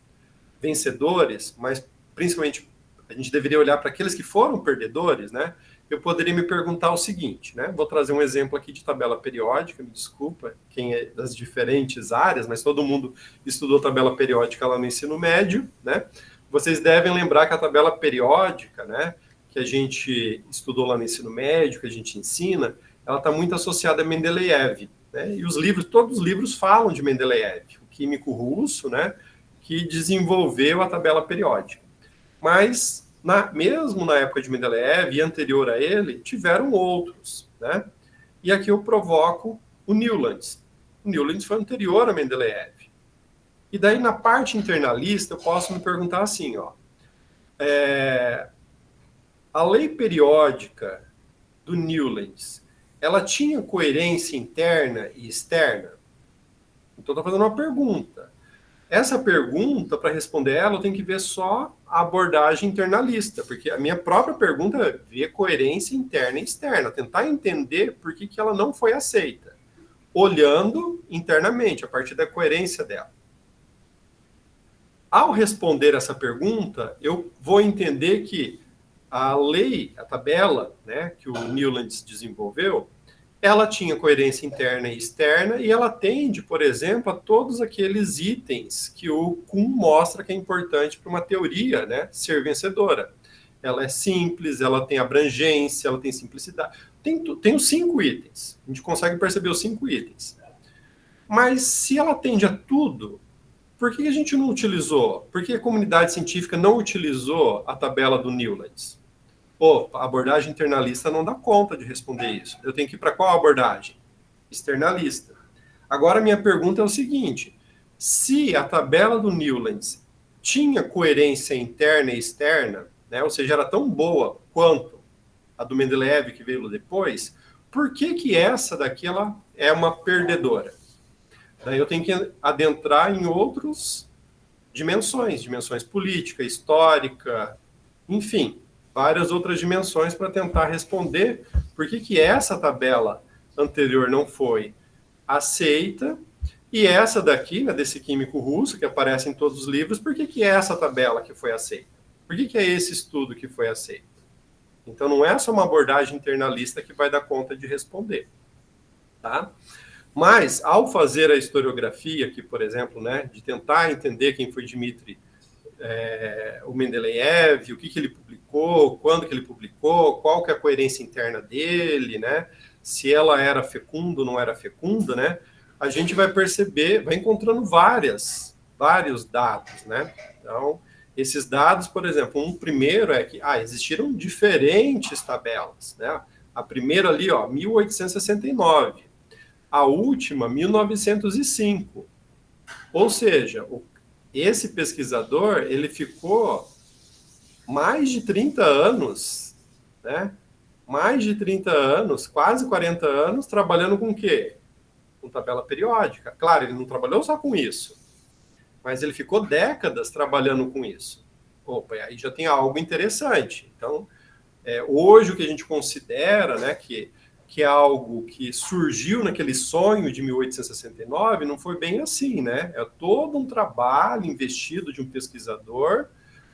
B: vencedores, mas principalmente a gente deveria olhar para aqueles que foram perdedores, né, eu poderia me perguntar o seguinte, né, vou trazer um exemplo aqui de tabela periódica, me desculpa quem é das diferentes áreas, mas todo mundo estudou tabela periódica lá no ensino médio, né, vocês devem lembrar que a tabela periódica, né, que a gente estudou lá no ensino médio, que a gente ensina, ela está muito associada a Mendeleev, né? E todos os livros falam de Mendeleev, o químico russo, né, que desenvolveu a tabela periódica. Mas, mesmo na época de Mendeleev e anterior a ele, tiveram outros, né? E aqui eu provoco o Newlands. O Newlands foi anterior a Mendeleev. E daí, na parte internalista, eu posso me perguntar assim, ó, a lei periódica do Newlands, ela tinha coerência interna e externa? Então, estou fazendo uma pergunta. Essa pergunta, para responder ela, eu tenho que ver só a abordagem internalista, porque a minha própria pergunta é ver coerência interna e externa, tentar entender por que ela não foi aceita, olhando internamente, a partir da coerência dela. Ao responder essa pergunta, eu vou entender que a lei, a tabela, né, que o Newlands desenvolveu, ela tinha coerência interna e externa, e ela atende, por exemplo, a todos aqueles itens que o Kuhn mostra que é importante para uma teoria, né, ser vencedora. Ela é simples, ela tem abrangência, ela tem simplicidade. Tem os 5 itens. A gente consegue perceber os 5 itens. Mas se ela atende a tudo, por que a gente não utilizou? Por que a comunidade científica não utilizou a tabela do Newlands? A abordagem internalista não dá conta de responder isso. Eu tenho que ir para qual abordagem? Externalista. Agora, minha pergunta é o seguinte: se a tabela do Newlands tinha coerência interna e externa, né, ou seja, era tão boa quanto a do Mendeleev, que veio depois, por que essa daqui ela é uma perdedora? Daí eu tenho que adentrar em outras dimensões política, histórica, enfim, várias outras dimensões para tentar responder por que essa tabela anterior não foi aceita e essa daqui, né, desse químico russo, que aparece em todos os livros, por que é essa tabela que foi aceita? Por que é esse estudo que foi aceito? Então, não é só uma abordagem internalista que vai dar conta de responder, tá? Mas, ao fazer a historiografia aqui, por exemplo, né, de tentar entender quem foi Dmitri o Mendeleev, o que ele publicou, quando que ele publicou, qual que é a coerência interna dele, né? Se ela era fecunda ou não era fecunda, né? A gente vai perceber, vai encontrando vários dados, né? Então, esses dados, por exemplo, um primeiro é que existiram diferentes tabelas, né? A primeira ali, 1869. A última, 1905. Ou seja, esse pesquisador, ele ficou mais de 30 anos, né? Mais de 30 anos, quase 40 anos, trabalhando com o quê? Com tabela periódica. Claro, ele não trabalhou só com isso, mas ele ficou décadas trabalhando com isso. Aí já tem algo interessante. Então, hoje o que a gente considera, né, que é algo que surgiu naquele sonho de 1869, não foi bem assim, né? É todo um trabalho investido de um pesquisador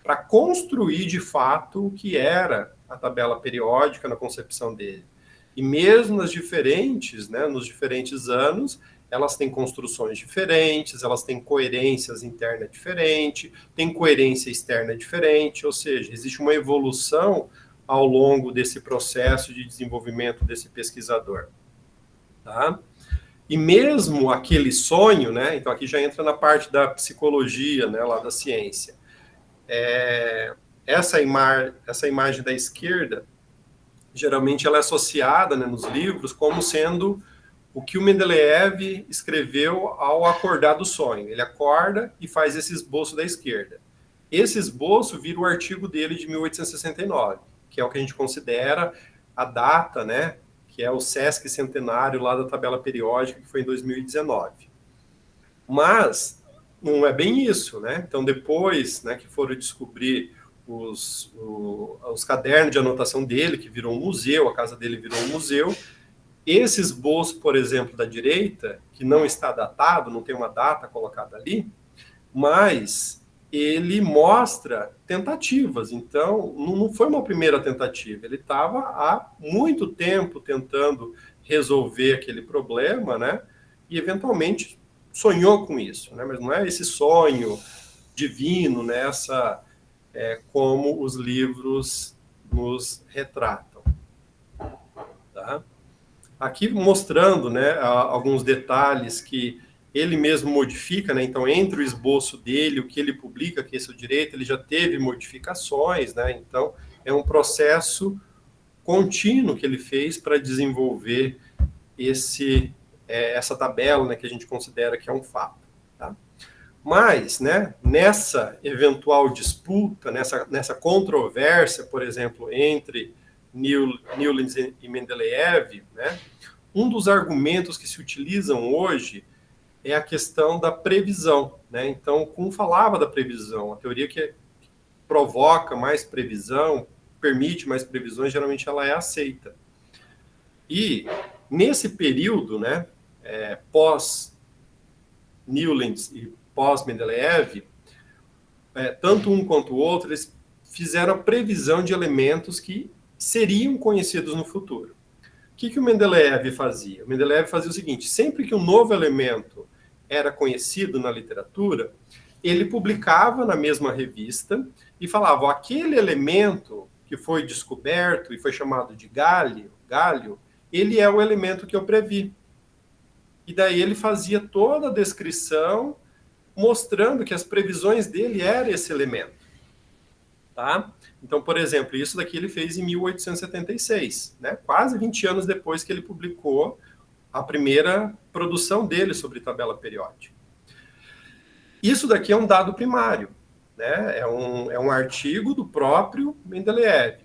B: para construir, de fato, o que era a tabela periódica na concepção dele. E mesmo nos diferentes anos, elas têm construções diferentes, elas têm coerências internas diferentes, têm coerência externa diferente, ou seja, existe uma evolução ao longo desse processo de desenvolvimento desse pesquisador, tá? E mesmo aquele sonho, né? Então aqui já entra na parte da psicologia, né? Lá da ciência. Essa imagem da esquerda, geralmente ela é associada, né, nos livros como sendo o que o Mendeleev escreveu ao acordar do sonho. Ele acorda e faz esse esboço da esquerda. Esse esboço vira o artigo dele de 1869. Que é o que a gente considera a data, né, que é o Sesc centenário lá da tabela periódica, que foi em 2019. Mas não é bem isso, né? Então, depois, né, que foram descobrir os cadernos de anotação dele, que virou um museu, a casa dele virou um museu, esse esboço, por exemplo, da direita, que não está datado, não tem uma data colocada ali, mas ele mostra tentativas. Então, não foi uma primeira tentativa. Ele estava há muito tempo tentando resolver aquele problema, né? E, eventualmente, sonhou com isso, né? Mas não é esse sonho divino, né? Como os livros nos retratam. Tá? Aqui mostrando, né, alguns detalhes que ele mesmo modifica, né? Então, entre o esboço dele, o que ele publica, que esse é o direito, ele já teve modificações, né? Então, é um processo contínuo que ele fez para desenvolver essa tabela, né, que a gente considera que é um fato. Tá? Mas, né, nessa eventual disputa, nessa controvérsia, por exemplo, entre Newlands e Mendeleev, né, um dos argumentos que se utilizam hoje é a questão da previsão, né? Então, Kuhn falava da previsão, a teoria que provoca mais previsão, permite mais previsões, geralmente ela é aceita. E nesse período, né, pós Newlands e pós Mendeleev, tanto um quanto o outro, eles fizeram a previsão de elementos que seriam conhecidos no futuro. O que o Mendeleev fazia? O Mendeleev fazia o seguinte: sempre que um novo elemento era conhecido na literatura, ele publicava na mesma revista e falava: ó, aquele elemento que foi descoberto e foi chamado de Gálio, ele é o elemento que eu previ. E daí ele fazia toda a descrição mostrando que as previsões dele eram esse elemento. Tá? Então, por exemplo, isso daqui ele fez em 1876, né? Quase 20 anos depois que ele publicou a primeira produção dele sobre tabela periódica. Isso daqui é um dado primário, né? É um artigo do próprio Mendeleev.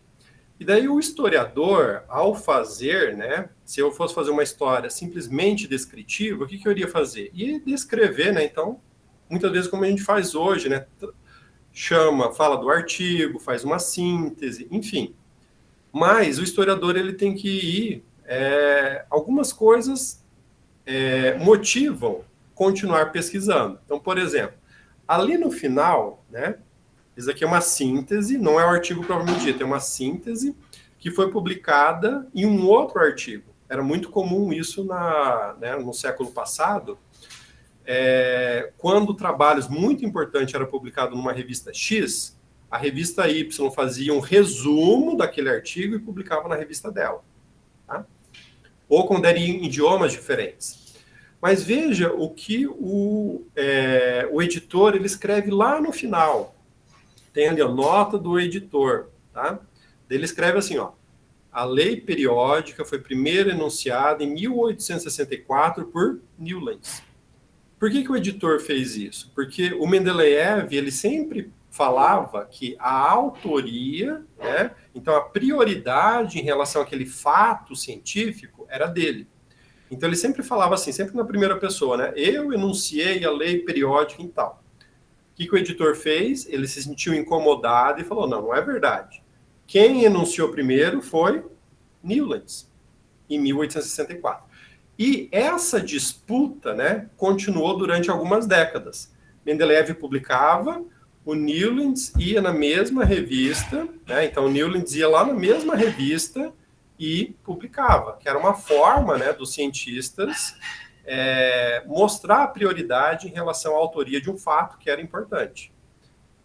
B: E daí o historiador, ao fazer, né, se eu fosse fazer uma história simplesmente descritiva, o que eu iria fazer? Ia descrever, né? Então, muitas vezes como a gente faz hoje, né? Fala do artigo, faz uma síntese, enfim. Mas o historiador ele tem que ir... algumas coisas motivam continuar pesquisando. Então, por exemplo, ali no final, né, isso aqui é uma síntese, não é o artigo propriamente dito, é uma síntese que foi publicada em um outro artigo. Era muito comum isso no século passado, quando trabalhos muito importantes eram publicados numa revista X, a revista Y fazia um resumo daquele artigo e publicava na revista dela. Tá? Ou quando era em idiomas diferentes. Mas veja o que o editor ele escreve lá no final. Tem ali a nota do editor. Tá? Ele escreve assim, ó: a lei periódica foi primeiro enunciada em 1864 por Newlands. Por que o editor fez isso? Porque o Mendeleev ele sempre falava que a autoria, né, então a prioridade em relação àquele fato científico era dele. Então ele sempre falava assim, sempre na primeira pessoa, né? Eu enunciei a lei periódica e tal. O que o editor fez? Ele se sentiu incomodado e falou: não é verdade. Quem enunciou primeiro foi Newlands, em 1864. E essa disputa, né, continuou durante algumas décadas. Mendeleev publicava, o Newlands ia na mesma revista, né, então o Newlands ia lá na mesma revista e publicava, que era uma forma, né, dos cientistas mostrar a prioridade em relação à autoria de um fato que era importante.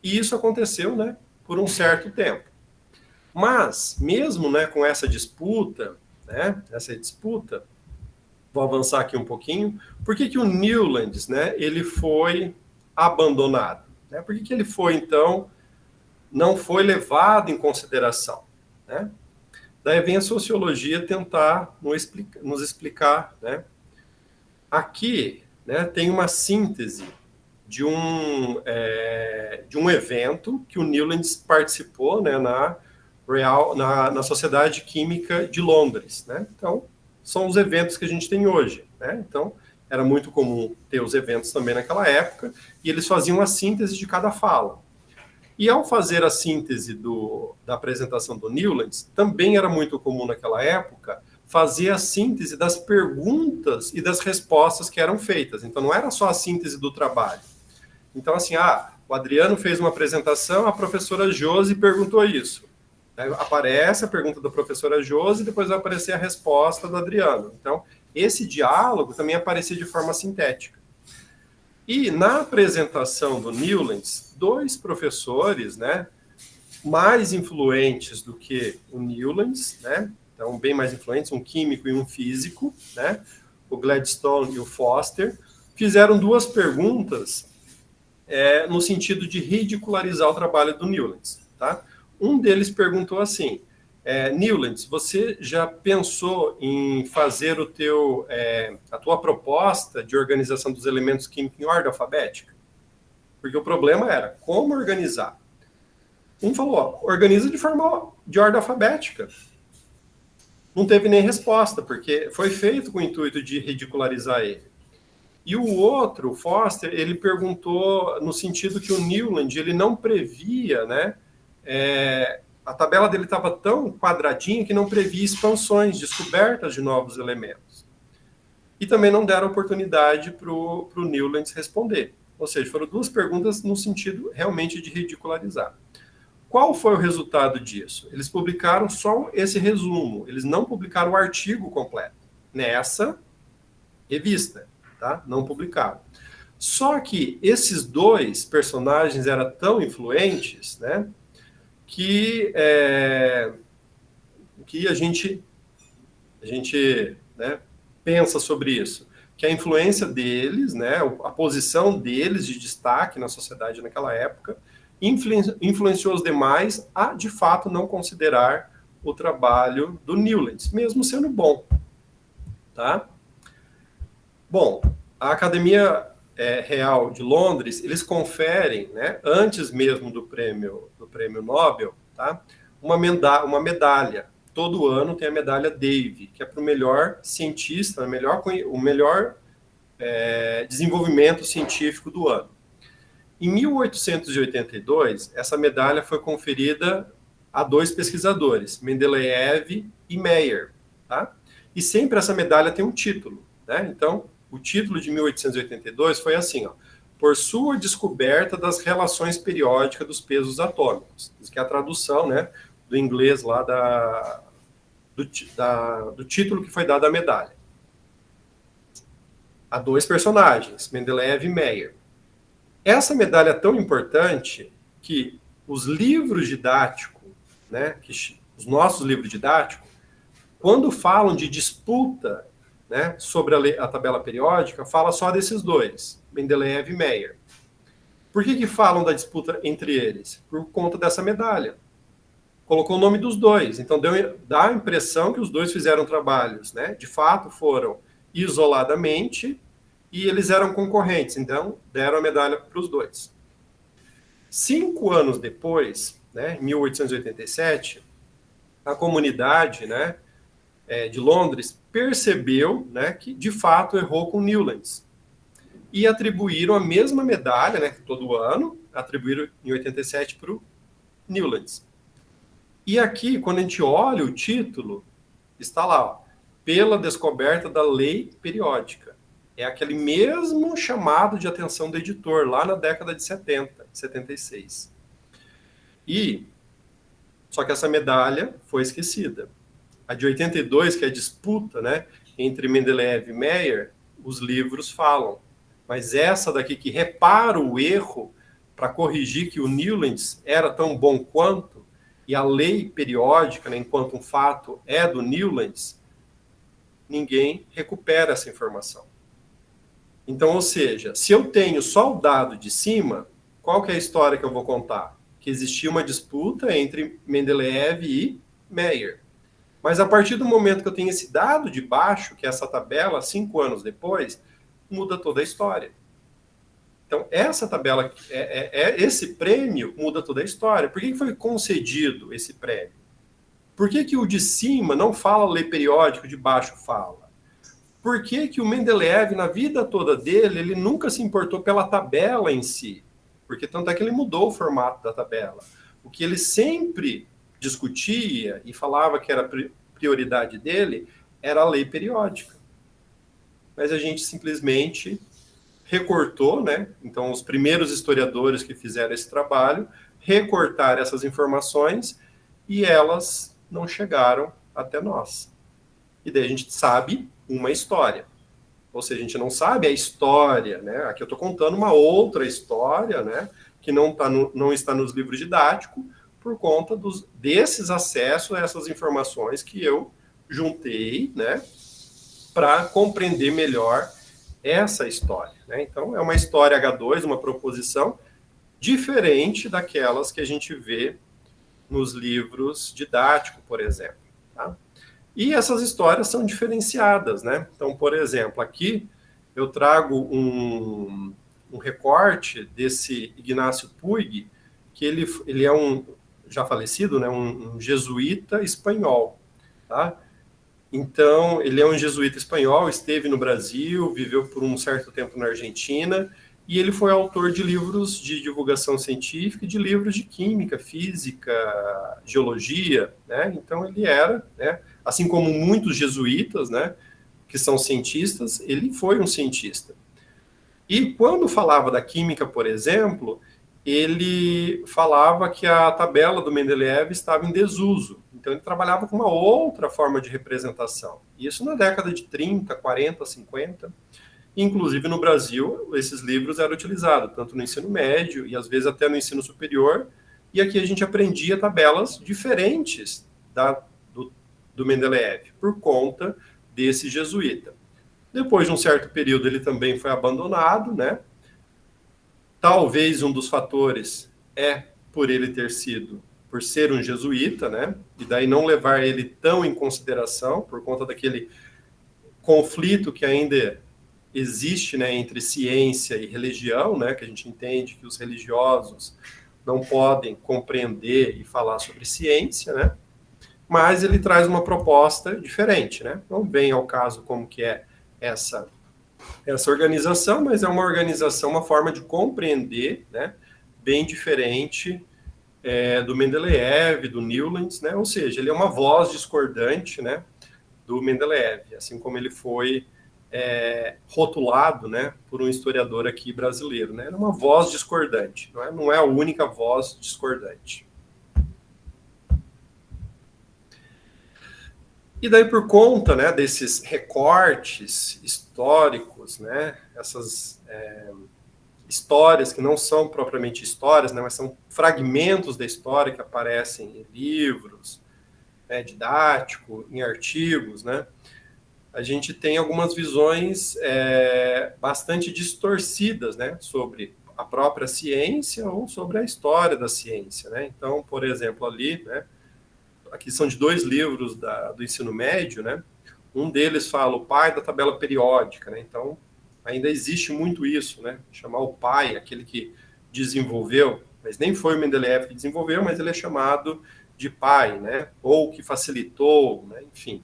B: E isso aconteceu, né, por um certo tempo. Mas, mesmo, né, com essa disputa, vou avançar aqui um pouquinho, por que o Newlands, né, ele foi abandonado? Né? Por que ele foi, então, não foi levado em consideração? Né? Daí vem a sociologia tentar nos explicar, né? Aqui, né, tem uma síntese de um evento que o Newlands participou, né, na Sociedade Química de Londres. Né? Então, são os eventos que a gente tem hoje. Né? Então, era muito comum ter os eventos também naquela época, e eles faziam a síntese de cada fala. E ao fazer a síntese da apresentação do Newlands, também era muito comum naquela época fazer a síntese das perguntas e das respostas que eram feitas. Então, não era só a síntese do trabalho. Então, assim, o Adriano fez uma apresentação, a professora Josi perguntou isso. Aí aparece a pergunta da professora Josi, depois vai aparecer a resposta do Adriano. Então, esse diálogo também aparecia de forma sintética. E na apresentação do Newlands, dois professores, né, mais influentes do que o Newlands, né, então bem mais influentes, um químico e um físico, né, o Gladstone e o Foster, fizeram duas perguntas no sentido de ridicularizar o trabalho do Newlands. Tá? Um deles perguntou assim: Newlands, você já pensou em fazer a tua proposta de organização dos elementos químicos em ordem alfabética? Porque o problema era como organizar. Um falou: organiza de ordem alfabética. Não teve nem resposta, porque foi feito com o intuito de ridicularizar ele. E o outro, o Foster, ele perguntou no sentido que o Newland, ele não previa, né, a tabela dele estava tão quadradinha que não previa expansões, descobertas de novos elementos. E também não deram oportunidade para o Newlands responder. Ou seja, foram duas perguntas no sentido realmente de ridicularizar. Qual foi o resultado disso? Eles publicaram só esse resumo, eles não publicaram o artigo completo nessa revista, tá? Não publicaram. Só que esses dois personagens eram tão influentes, né, que a gente né, pensa sobre isso, que a influência deles, né, a posição deles de destaque na sociedade naquela época, influenciou os demais a, de fato, não considerar o trabalho do Newlands, mesmo sendo bom. Tá? Bom, a Academia Real de Londres, eles conferem, né, antes mesmo do prêmio Nobel, tá, uma medalha. Todo ano tem a medalha Davy, que é para o melhor cientista, o melhor desenvolvimento científico do ano. Em 1882, essa medalha foi conferida a dois pesquisadores, Mendeleev e Meyer. Tá? E sempre essa medalha tem um título. Né? Então, o título de 1882 foi assim, ó, por sua descoberta das relações periódicas dos pesos atômicos. Isso que é a tradução, né, do inglês lá do título que foi dado à medalha. Há dois personagens, Mendeleev e Meyer. Essa medalha é tão importante que os livros didáticos, né, os nossos livros didáticos, quando falam de disputa, né, sobre a tabela periódica, fala só desses dois, Mendeleev e Meyer. Por que falam da disputa entre eles? Por conta dessa medalha. Colocou o nome dos dois, então dá a impressão que os dois fizeram trabalhos, né, de fato foram isoladamente, e eles eram concorrentes, então deram a medalha para os dois. 5 anos depois, né, em 1887, a comunidade, né, de Londres percebeu, né, que de fato errou com Newlands e atribuíram a mesma medalha, né, todo ano, atribuíram em 87 para o Newlands. E aqui, quando a gente olha o título, está lá, ó, pela descoberta da lei periódica. É aquele mesmo chamado de atenção do editor, lá na década de 70, 76. Só que essa medalha foi esquecida. A de 82, que é a disputa, né, entre Mendeleev e Meyer, os livros falam. Mas essa daqui que repara o erro para corrigir que o Newlands era tão bom quanto, e a lei periódica, né, enquanto um fato é do Newlands, ninguém recupera essa informação. Então, ou seja, se eu tenho só o dado de cima, qual que é a história que eu vou contar? Que existia uma disputa entre Mendeleev e Meyer. Mas a partir do momento que eu tenho esse dado de baixo, que é essa tabela, 5 anos depois, muda toda a história. Então, essa tabela, esse prêmio muda toda a história. Por que foi concedido esse prêmio? Por que o de cima não fala lei periódica, o de baixo fala? Por que o Mendeleev, na vida toda dele, ele nunca se importou pela tabela em si? Porque tanto é que ele mudou o formato da tabela. O que ele sempre discutia e falava que era prioridade dele era a lei periódica. Mas a gente simplesmente recortou, né? Então, os primeiros historiadores que fizeram esse trabalho recortaram essas informações e elas não chegaram até nós. E daí a gente sabe uma história. Ou seja, a gente não sabe a história, né? Aqui eu estou contando uma outra história, né? Que não está nos livros didáticos, por conta desses acessos a essas informações que eu juntei, né? Para compreender melhor essa história. Né? Então, é uma história H2, uma proposição diferente daquelas que a gente vê nos livros didáticos, por exemplo. Tá? E essas histórias são diferenciadas, né? Então, por exemplo, aqui eu trago um recorte desse Ignácio Puig, que ele é um já falecido, né? Um jesuíta espanhol, tá? Então, ele é um jesuíta espanhol, esteve no Brasil, viveu por um certo tempo na Argentina, e ele foi autor de livros de divulgação científica e de livros de química, física, geologia, né? Então, ele era, né, assim como muitos jesuítas, né, que são cientistas, ele foi um cientista. E quando falava da química, por exemplo, ele falava que a tabela do Mendeleev estava em desuso. Então, ele trabalhava com uma outra forma de representação. Isso na década de 30, 40, 50. Inclusive, no Brasil, esses livros eram utilizados, tanto no ensino médio e, às vezes, até no ensino superior. E aqui a gente aprendia tabelas diferentes do Mendeleev, por conta desse jesuíta. Depois de um certo período, ele também foi abandonado, né? Talvez um dos fatores é por por ser um jesuíta, né? E daí não levar ele tão em consideração, por conta daquele conflito que ainda existe, né, entre ciência e religião, né? Que a gente entende que os religiosos não podem compreender e falar sobre ciência, né? Mas ele traz uma proposta diferente, né? Não vem ao caso como que é essa organização, mas é uma organização, uma forma de compreender, né, bem diferente do Mendeleev, do Newlands, né, ou seja, ele é uma voz discordante, né, do Mendeleev, assim como ele foi rotulado, né, por um historiador aqui brasileiro, né, é uma voz discordante, não é a única voz discordante. E daí, por conta, né, desses recortes históricos, né, essas histórias que não são propriamente histórias, né, mas são fragmentos da história que aparecem em livros, né, didático, em artigos, né, a gente tem algumas visões bastante distorcidas, né, sobre a própria ciência ou sobre a história da ciência, né. Então, por exemplo, ali, né, aqui são de 2 livros do ensino médio, né? Um deles fala o pai da tabela periódica, né? Então, ainda existe muito isso, né? Chamar o pai, aquele que desenvolveu, mas nem foi o Mendeleev que desenvolveu, mas ele é chamado de pai, né? Ou que facilitou, né? Enfim,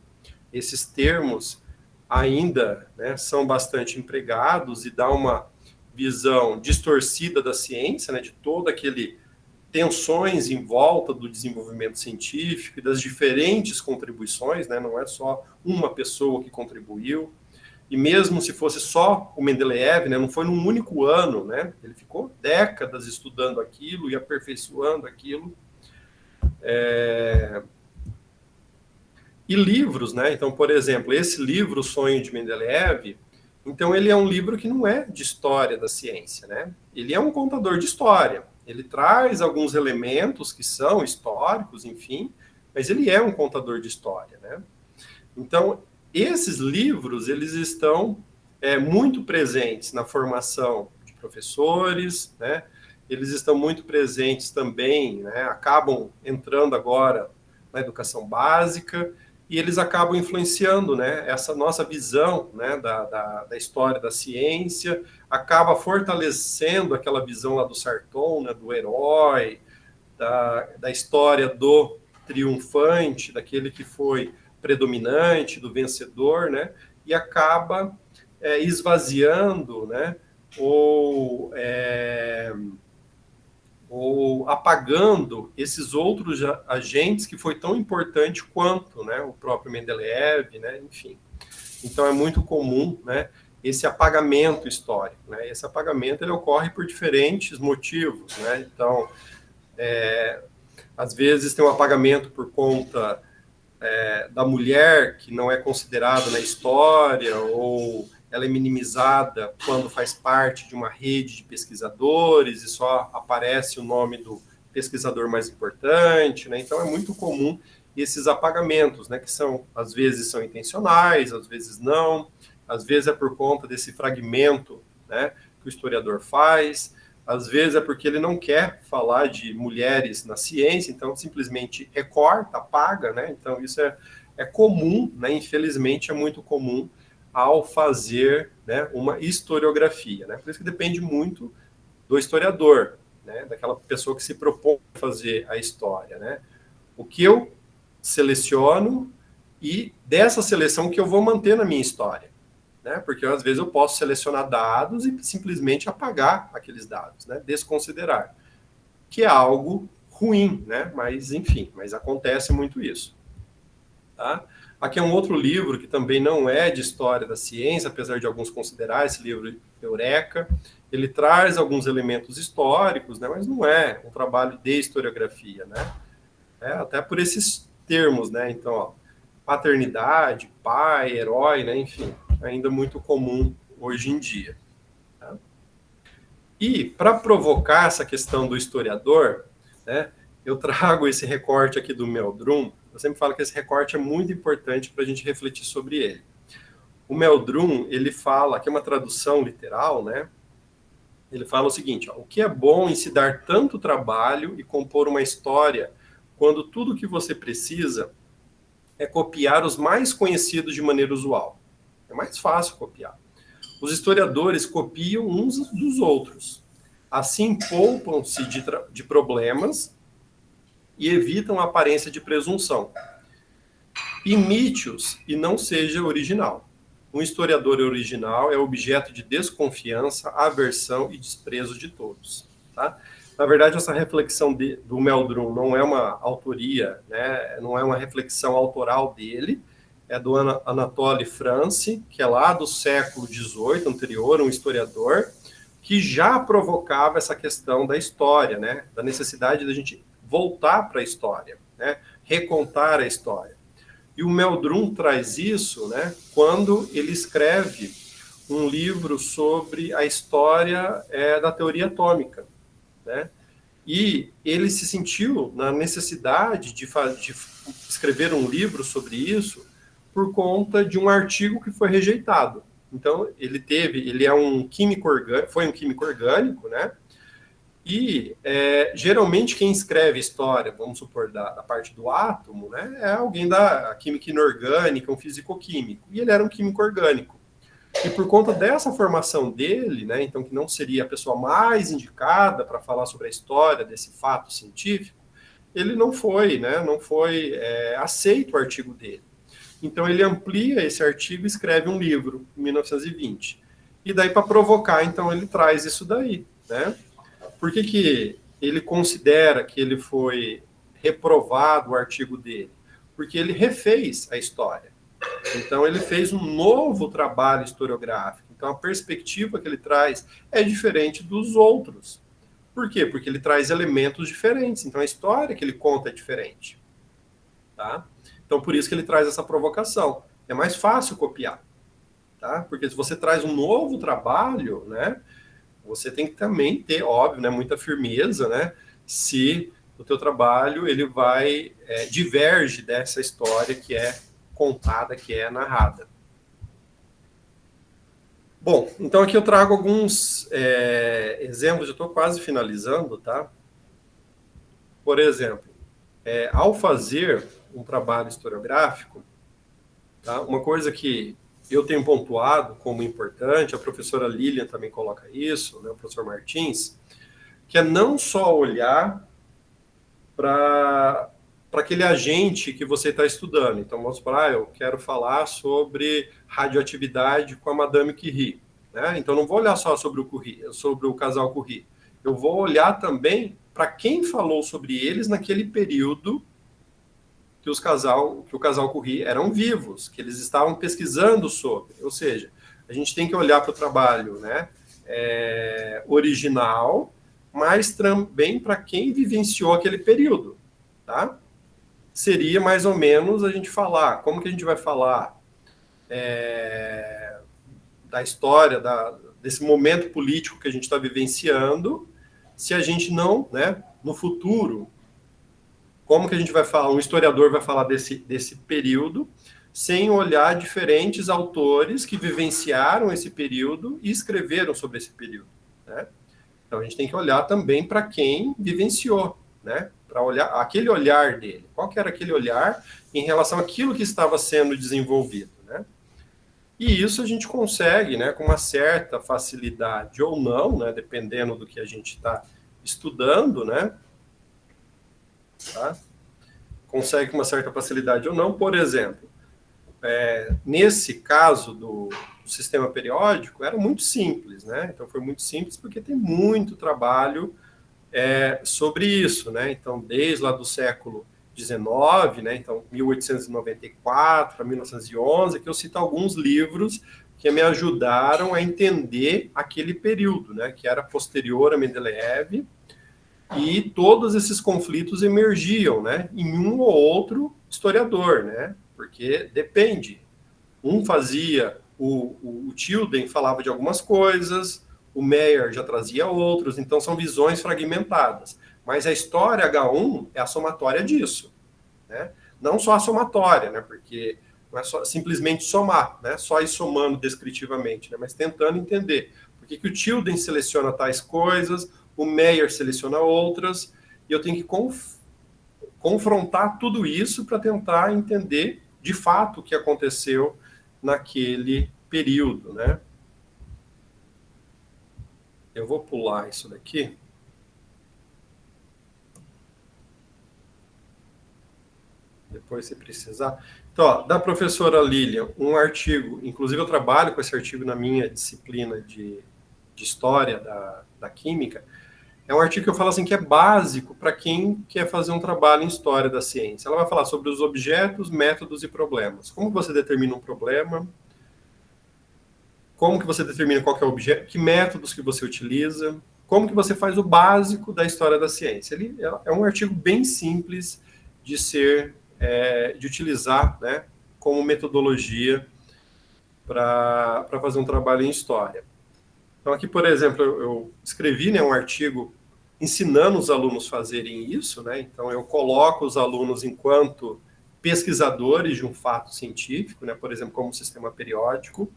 B: esses termos ainda, né, são bastante empregados e dá uma visão distorcida da ciência, né? De todo aquele tensões em volta do desenvolvimento científico e das diferentes contribuições, né? Não é só uma pessoa que contribuiu, e mesmo se fosse só o Mendeleev, né, não foi num único ano, né? Ele ficou décadas estudando aquilo e aperfeiçoando aquilo. E livros, né? Então, por exemplo, esse livro, O Sonho de Mendeleev, então ele é um livro que não é de história da ciência, né? Ele é um contador de história. Ele traz alguns elementos que são históricos, enfim, mas ele é um contador de história, né? Então, esses livros, eles estão muito presentes na formação de professores, né? Eles estão muito presentes também, né? Acabam entrando agora na educação básica, e eles acabam influenciando, né, essa nossa visão, né, da história da ciência, acaba fortalecendo aquela visão lá do Sarton, né, do herói, da história do triunfante, daquele que foi predominante, do vencedor, né, e acaba esvaziando, né, ou apagando esses outros agentes que foi tão importante quanto, né, o próprio Mendeleev, né, enfim. Então é muito comum, né, esse apagamento histórico, né? Esse apagamento ele ocorre por diferentes motivos, né? Então, às vezes tem um apagamento por conta da mulher que não é considerada na história, ou ela é minimizada quando faz parte de uma rede de pesquisadores e só aparece o nome do pesquisador mais importante, né? Então é muito comum esses apagamentos, né? Que são, às vezes são intencionais, às vezes não, às vezes é por conta desse fragmento, né, que o historiador faz, às vezes é porque ele não quer falar de mulheres na ciência, então simplesmente recorta, apaga, né? Então isso é comum, né? Infelizmente é muito comum ao fazer, né, uma historiografia, né? Por isso que depende muito do historiador, né, daquela pessoa que se propõe a fazer a história, né? O que eu seleciono e dessa seleção que eu vou manter na minha história, né? Porque às vezes eu posso selecionar dados e simplesmente apagar aqueles dados, né? Desconsiderar, que é algo ruim, né? Mas enfim, mas acontece muito isso, tá? Aqui é um outro livro que também não é de história da ciência, apesar de alguns considerar esse livro Eureka. Ele traz alguns elementos históricos, né? Mas não é um trabalho de historiografia, né? Até por esses termos, né? Então, ó, paternidade, pai, herói, né? Enfim, ainda muito comum hoje em dia. Tá? E para provocar essa questão do historiador, né? Eu trago esse recorte aqui do Meldrum. Eu sempre falo que esse recorte é muito importante para a gente refletir sobre ele. O Meldrum, ele fala, que é uma tradução literal, né? Ele fala o seguinte, ó, o que é bom em se dar tanto trabalho e compor uma história quando tudo que você precisa é copiar os mais conhecidos de maneira usual. É mais fácil copiar. Os historiadores copiam uns dos outros. Assim, poupam-se de problemas e evitam a aparência de presunção. Imite-os e não seja original. Um historiador original é objeto de desconfiança, aversão e desprezo de todos. Tá? Na verdade, essa reflexão do Meldrum não é uma autoria, né? Não é uma reflexão autoral dele, é do Anatole France, que é lá do século XVIII, anterior, um historiador, que já provocava essa questão da história, né? Da necessidade da gente voltar para a história, né? Recontar a história. E o Meldrum traz isso, né, quando ele escreve um livro sobre a história da teoria atômica, né? E ele se sentiu na necessidade de escrever um livro sobre isso por conta de um artigo que foi rejeitado. Então, ele é um químico orgânico, foi um químico orgânico, né? E geralmente quem escreve história, vamos supor, da parte do átomo, né, é alguém da química inorgânica, um físico-químico. E ele era um químico orgânico. E por conta dessa formação dele, né, então que não seria a pessoa mais indicada para falar sobre a história desse fato científico, ele não foi aceito o artigo dele. Então ele amplia esse artigo e escreve um livro, em 1920. E daí, para provocar, então ele traz isso daí, né? Por que ele considera que ele foi reprovado o artigo dele? Porque ele refez a história. Então, ele fez um novo trabalho historiográfico. Então, a perspectiva que ele traz é diferente dos outros. Por quê? Porque ele traz elementos diferentes. Então, a história que ele conta é diferente. Tá? Então, por isso que ele traz essa provocação. É mais fácil copiar. Tá? Porque se você traz um novo trabalho, né, você tem que também ter, óbvio, né, muita firmeza, né, se o teu trabalho ele vai diverge dessa história que é contada, que é narrada. Bom, então aqui eu trago alguns exemplos, eu estou quase finalizando, tá? Por exemplo, ao fazer um trabalho historiográfico, tá, uma coisa que eu tenho pontuado como importante, a professora Lilian também coloca isso, né, o professor Martins, que é não só olhar para aquele agente que você está estudando. Então, vamos falar, eu quero falar sobre radioatividade com a Madame Curie. Né? Então, não vou olhar só sobre o casal Curie. Eu vou olhar também para quem falou sobre eles naquele período que o casal Curie eram vivos, que eles estavam pesquisando sobre. Ou seja, a gente tem que olhar para o trabalho, né, original, mas também para quem vivenciou aquele período. Tá? Seria mais ou menos a gente falar, como que a gente vai falar da história, desse momento político que a gente está vivenciando, se a gente não, né, no futuro, como que a gente vai falar, um historiador vai falar desse período, sem olhar diferentes autores que vivenciaram esse período e escreveram sobre esse período, né? Então a gente tem que olhar também para quem vivenciou, né? Para olhar aquele olhar dele. Qual que era aquele olhar em relação àquilo que estava sendo desenvolvido, né? E isso a gente consegue, né, com uma certa facilidade ou não, né, dependendo do que a gente está estudando, né? Tá? Consegue com uma certa facilidade ou não. Por exemplo, nesse caso do sistema periódico, era muito simples, né? Então, foi muito simples porque tem muito trabalho sobre isso, né? Então, desde lá do século XIX, né? Então, 1894 a 1911, que eu cito alguns livros que me ajudaram a entender aquele período, né? Que era posterior a Mendeleev, e todos esses conflitos emergiam, né? Em um ou outro historiador, né? Porque depende. Um fazia, o Tilden falava de algumas coisas, o Meyer já trazia outros, então são visões fragmentadas. Mas a história H1 é a somatória disso, né? Não só a somatória, né? Porque não é só simplesmente somar, né? Só ir somando descritivamente, né? Mas tentando entender por que o Tilden seleciona tais coisas, o Meyer seleciona outras, e eu tenho que confrontar tudo isso para tentar entender de fato o que aconteceu naquele período, né? Eu vou pular isso daqui. Depois, se precisar. Então, ó, da professora Lilian, um artigo, inclusive eu trabalho com esse artigo na minha disciplina de História da Química, é um artigo que eu falo assim que é básico para quem quer fazer um trabalho em História da Ciência. Ela vai falar sobre os objetos, métodos e problemas. Como você determina um problema, como que você determina qual que é o objeto, que métodos que você utiliza, como que você faz o básico da história da ciência. Ele é um artigo bem simples de de utilizar, né, como metodologia para fazer um trabalho em história. Então aqui, por exemplo, eu escrevi, né, um artigo ensinando os alunos a fazerem isso, né? Então eu coloco os alunos enquanto pesquisadores de um fato científico, né, por exemplo, como um sistema periódico.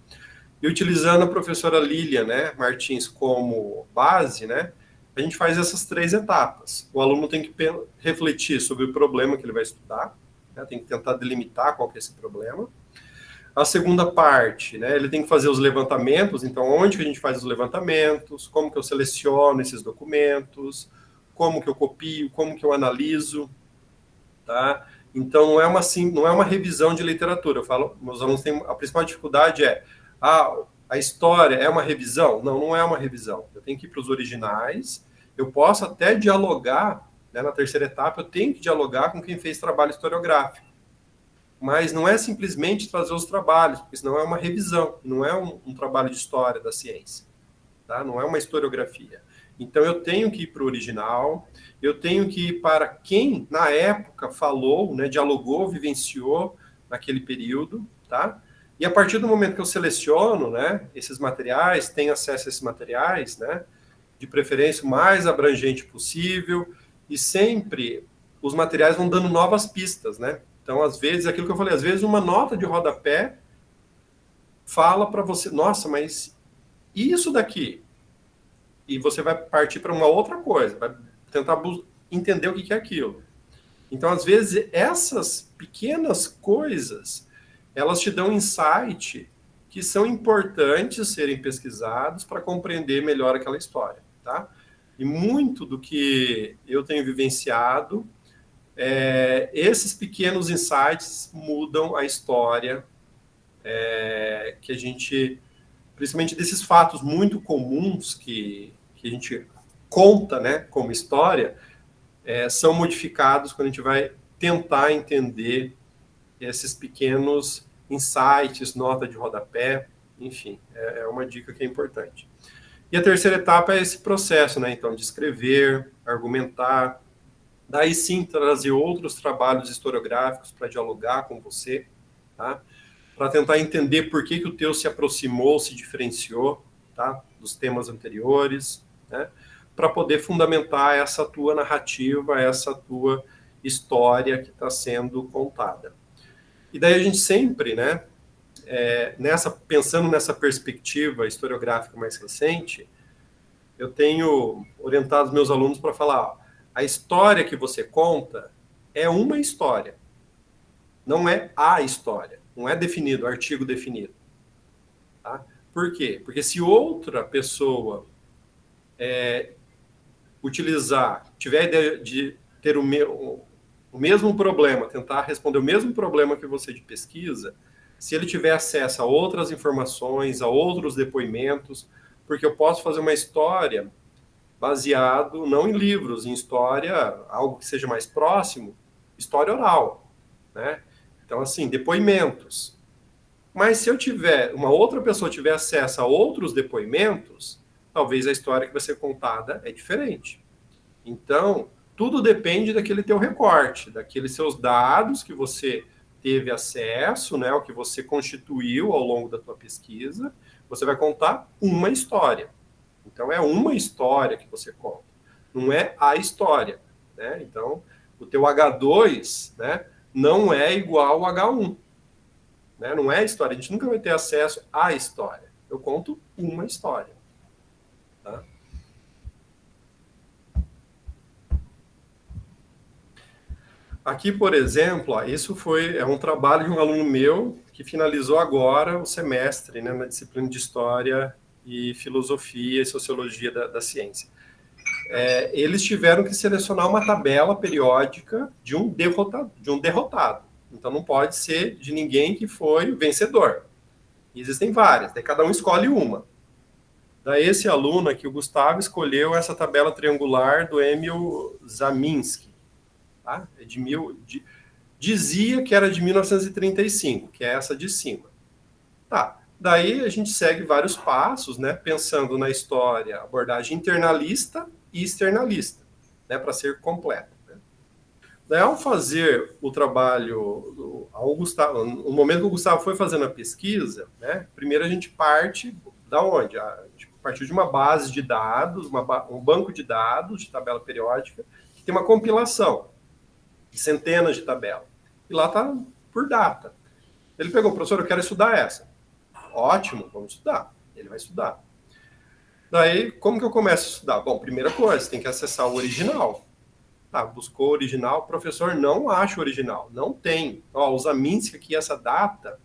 B: E utilizando a professora Lilian, né, Martins como base, né, a gente faz essas 3 etapas. O aluno tem que refletir sobre o problema que ele vai estudar, né, tem que tentar delimitar qual que é esse problema. A segunda parte, né, ele tem que fazer os levantamentos, então onde que a gente faz os levantamentos, como que eu seleciono esses documentos, como que eu copio, como que eu analiso, tá? Então não é uma revisão de literatura. Eu falo, meus alunos têm a principal dificuldade a história é uma revisão? Não, não é uma revisão. Eu tenho que ir para os originais, eu posso até dialogar, né, na terceira etapa, eu tenho que dialogar com quem fez trabalho historiográfico. Mas não é simplesmente trazer os trabalhos, porque senão é uma revisão, não é um trabalho de história da ciência, tá? Não é uma historiografia. Então eu tenho que ir para o original, eu tenho que ir para quem na época falou, né, dialogou, vivenciou naquele período, tá? E a partir do momento que eu seleciono, né, esses materiais, tenho acesso a esses materiais, né, de preferência o mais abrangente possível, e sempre os materiais vão dando novas pistas, né? Então, às vezes, aquilo que eu falei, às vezes uma nota de rodapé fala para você, nossa, mas e isso daqui? E você vai partir para uma outra coisa, vai tentar entender o que é aquilo. Então, às vezes, essas pequenas coisas, elas te dão insight que são importantes serem pesquisados para compreender melhor aquela história, tá? E muito do que eu tenho vivenciado, esses pequenos insights mudam a história que a gente, principalmente desses fatos muito comuns que a gente conta, né, como história, são modificados quando a gente vai tentar entender esses pequenos insights, nota de rodapé, enfim, é uma dica que é importante. E a terceira etapa é esse processo, né, então, de escrever, argumentar, daí sim trazer outros trabalhos historiográficos para dialogar com você, tá? Para tentar entender por que o teu se aproximou, se diferenciou, tá, dos temas anteriores, né? Para poder fundamentar essa tua narrativa, essa tua história que está sendo contada. E daí a gente sempre, né, pensando nessa perspectiva historiográfica mais recente, eu tenho orientado os meus alunos para falar, a história que você conta é uma história, não é a história, não é definido, artigo definido. Tá? Por quê? Porque se outra pessoa tiver a ideia de ter o mesmo problema, tentar responder o mesmo problema que você de pesquisa, se ele tiver acesso a outras informações, a outros depoimentos, porque eu posso fazer uma história baseado não em livros, em história, algo que seja mais próximo, história oral, né? Então, assim, depoimentos. Mas se eu tiver, uma outra pessoa tiver acesso a outros depoimentos, talvez a história que vai ser contada é diferente. Então, tudo depende daquele teu recorte, daqueles seus dados que você teve acesso, né, o que você constituiu ao longo da tua pesquisa, você vai contar uma história. Então, é uma história que você conta, não é a história, né? Então, o teu H2, né, não é igual ao H1, né? Não é a história, a gente nunca vai ter acesso à história. Eu conto uma história, tá? Aqui, por exemplo, ó, isso é um trabalho de um aluno meu que finalizou agora o semestre, né, na disciplina de História e Filosofia e Sociologia da Ciência. Eles tiveram que selecionar uma tabela periódica de um derrotado. Então, não pode ser de ninguém que foi o vencedor. E existem várias, daí cada um escolhe uma. Daí esse aluno aqui, o Gustavo, escolheu essa tabela triangular do Emil Zaminski. Tá? Dizia que era de 1935, que é essa de cima. Tá. Daí a gente segue vários passos, né, pensando na história, abordagem internalista e externalista, né, para ser completa. Né? Daí, ao fazer o trabalho, no momento que o Gustavo foi fazendo a pesquisa, né, primeiro a gente parte da onde? A gente partiu de uma base de dados, um banco de dados de tabela periódica, que tem uma compilação de centenas de tabelas. E lá está por data. Ele pegou, professor, eu quero estudar essa. Ótimo, vamos estudar. Ele vai estudar. Daí, como que eu começo a estudar? Bom, primeira coisa, você tem que acessar o original. Tá, buscou o original, professor, não acha o original. Não tem. Ó, o Zaminski aqui, essa data,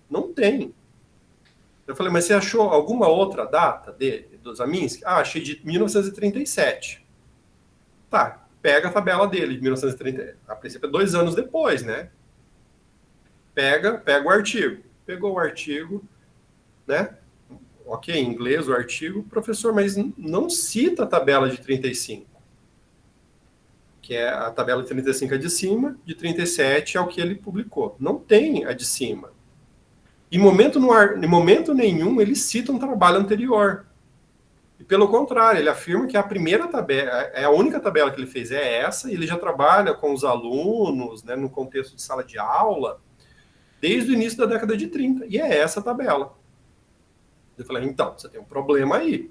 B: não tem. Eu falei, mas você achou alguma outra data do Zaminski? Ah, achei de 1937. Tá, pega a tabela dele, de 1930. A princípio é 2 anos depois, né? Pega o artigo. Pegou o artigo, né? Ok, em inglês o artigo. Professor, mas não cita a tabela de 35. Que é a tabela de 35 é de cima, de 37 é o que ele publicou. Não tem a de cima. Em momento nenhum ele cita um trabalho anterior. E pelo contrário, ele afirma que a primeira tabela, a única tabela que ele fez é essa, e ele já trabalha com os alunos, né, no contexto de sala de aula, desde o início da década de 30, e é essa tabela. Eu falei, então, você tem um problema aí.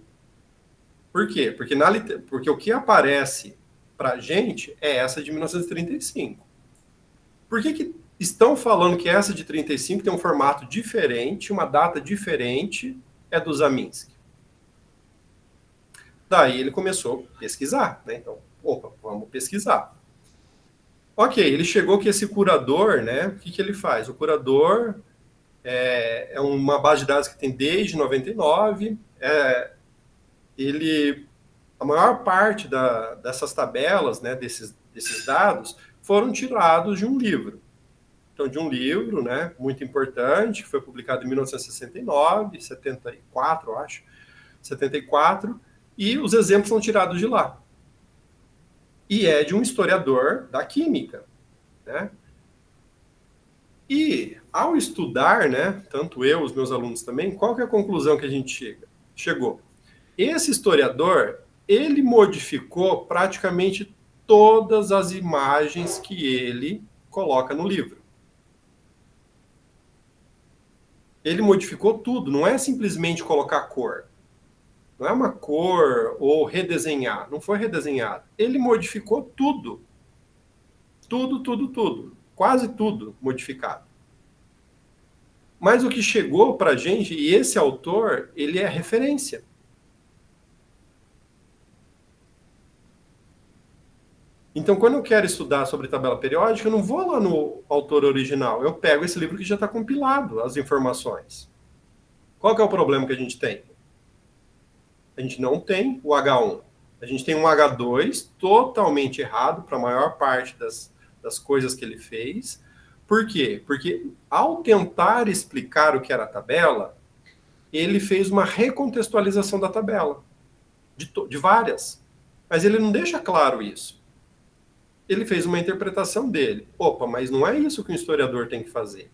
B: Por quê? Porque o que aparece para a gente é essa de 1935. Por que estão falando que essa de 35 tem um formato diferente, uma data diferente, é do Zaminski? Daí ele começou a pesquisar, né? Então, opa, vamos pesquisar. Ok, ele chegou que esse curador, né? O que ele faz? O curador é uma base de dados que tem desde 99. A maior parte dessas tabelas, né? Desses dados, foram tirados de um livro. Então, de um livro, né? Muito importante, que foi publicado em 1969, 74, eu acho. 74. E os exemplos são tirados de lá. E é de um historiador da química, né? E, ao estudar, né, tanto eu, os meus alunos também, qual que é a conclusão que a gente chegou? Esse historiador, ele modificou praticamente todas as imagens que ele coloca no livro. Ele modificou tudo, não é simplesmente colocar cor. Não é uma cor ou redesenhar. Não foi redesenhado. Ele modificou tudo. Tudo. Quase tudo modificado. Mas o que chegou para a gente, e esse autor, ele é referência. Então, quando eu quero estudar sobre tabela periódica, eu não vou lá no autor original. Eu pego esse livro que já está compilado, as informações. Qual que é o problema que a gente tem? A gente não tem o H1. A gente tem um H2 totalmente errado para a maior parte das coisas que ele fez, Por quê? Porque ao tentar explicar o que era a tabela, ele fez uma recontextualização da tabela, de várias. Mas ele não deixa claro isso. Ele fez uma interpretação dele. Opa, mas não é isso que o historiador tem que fazer.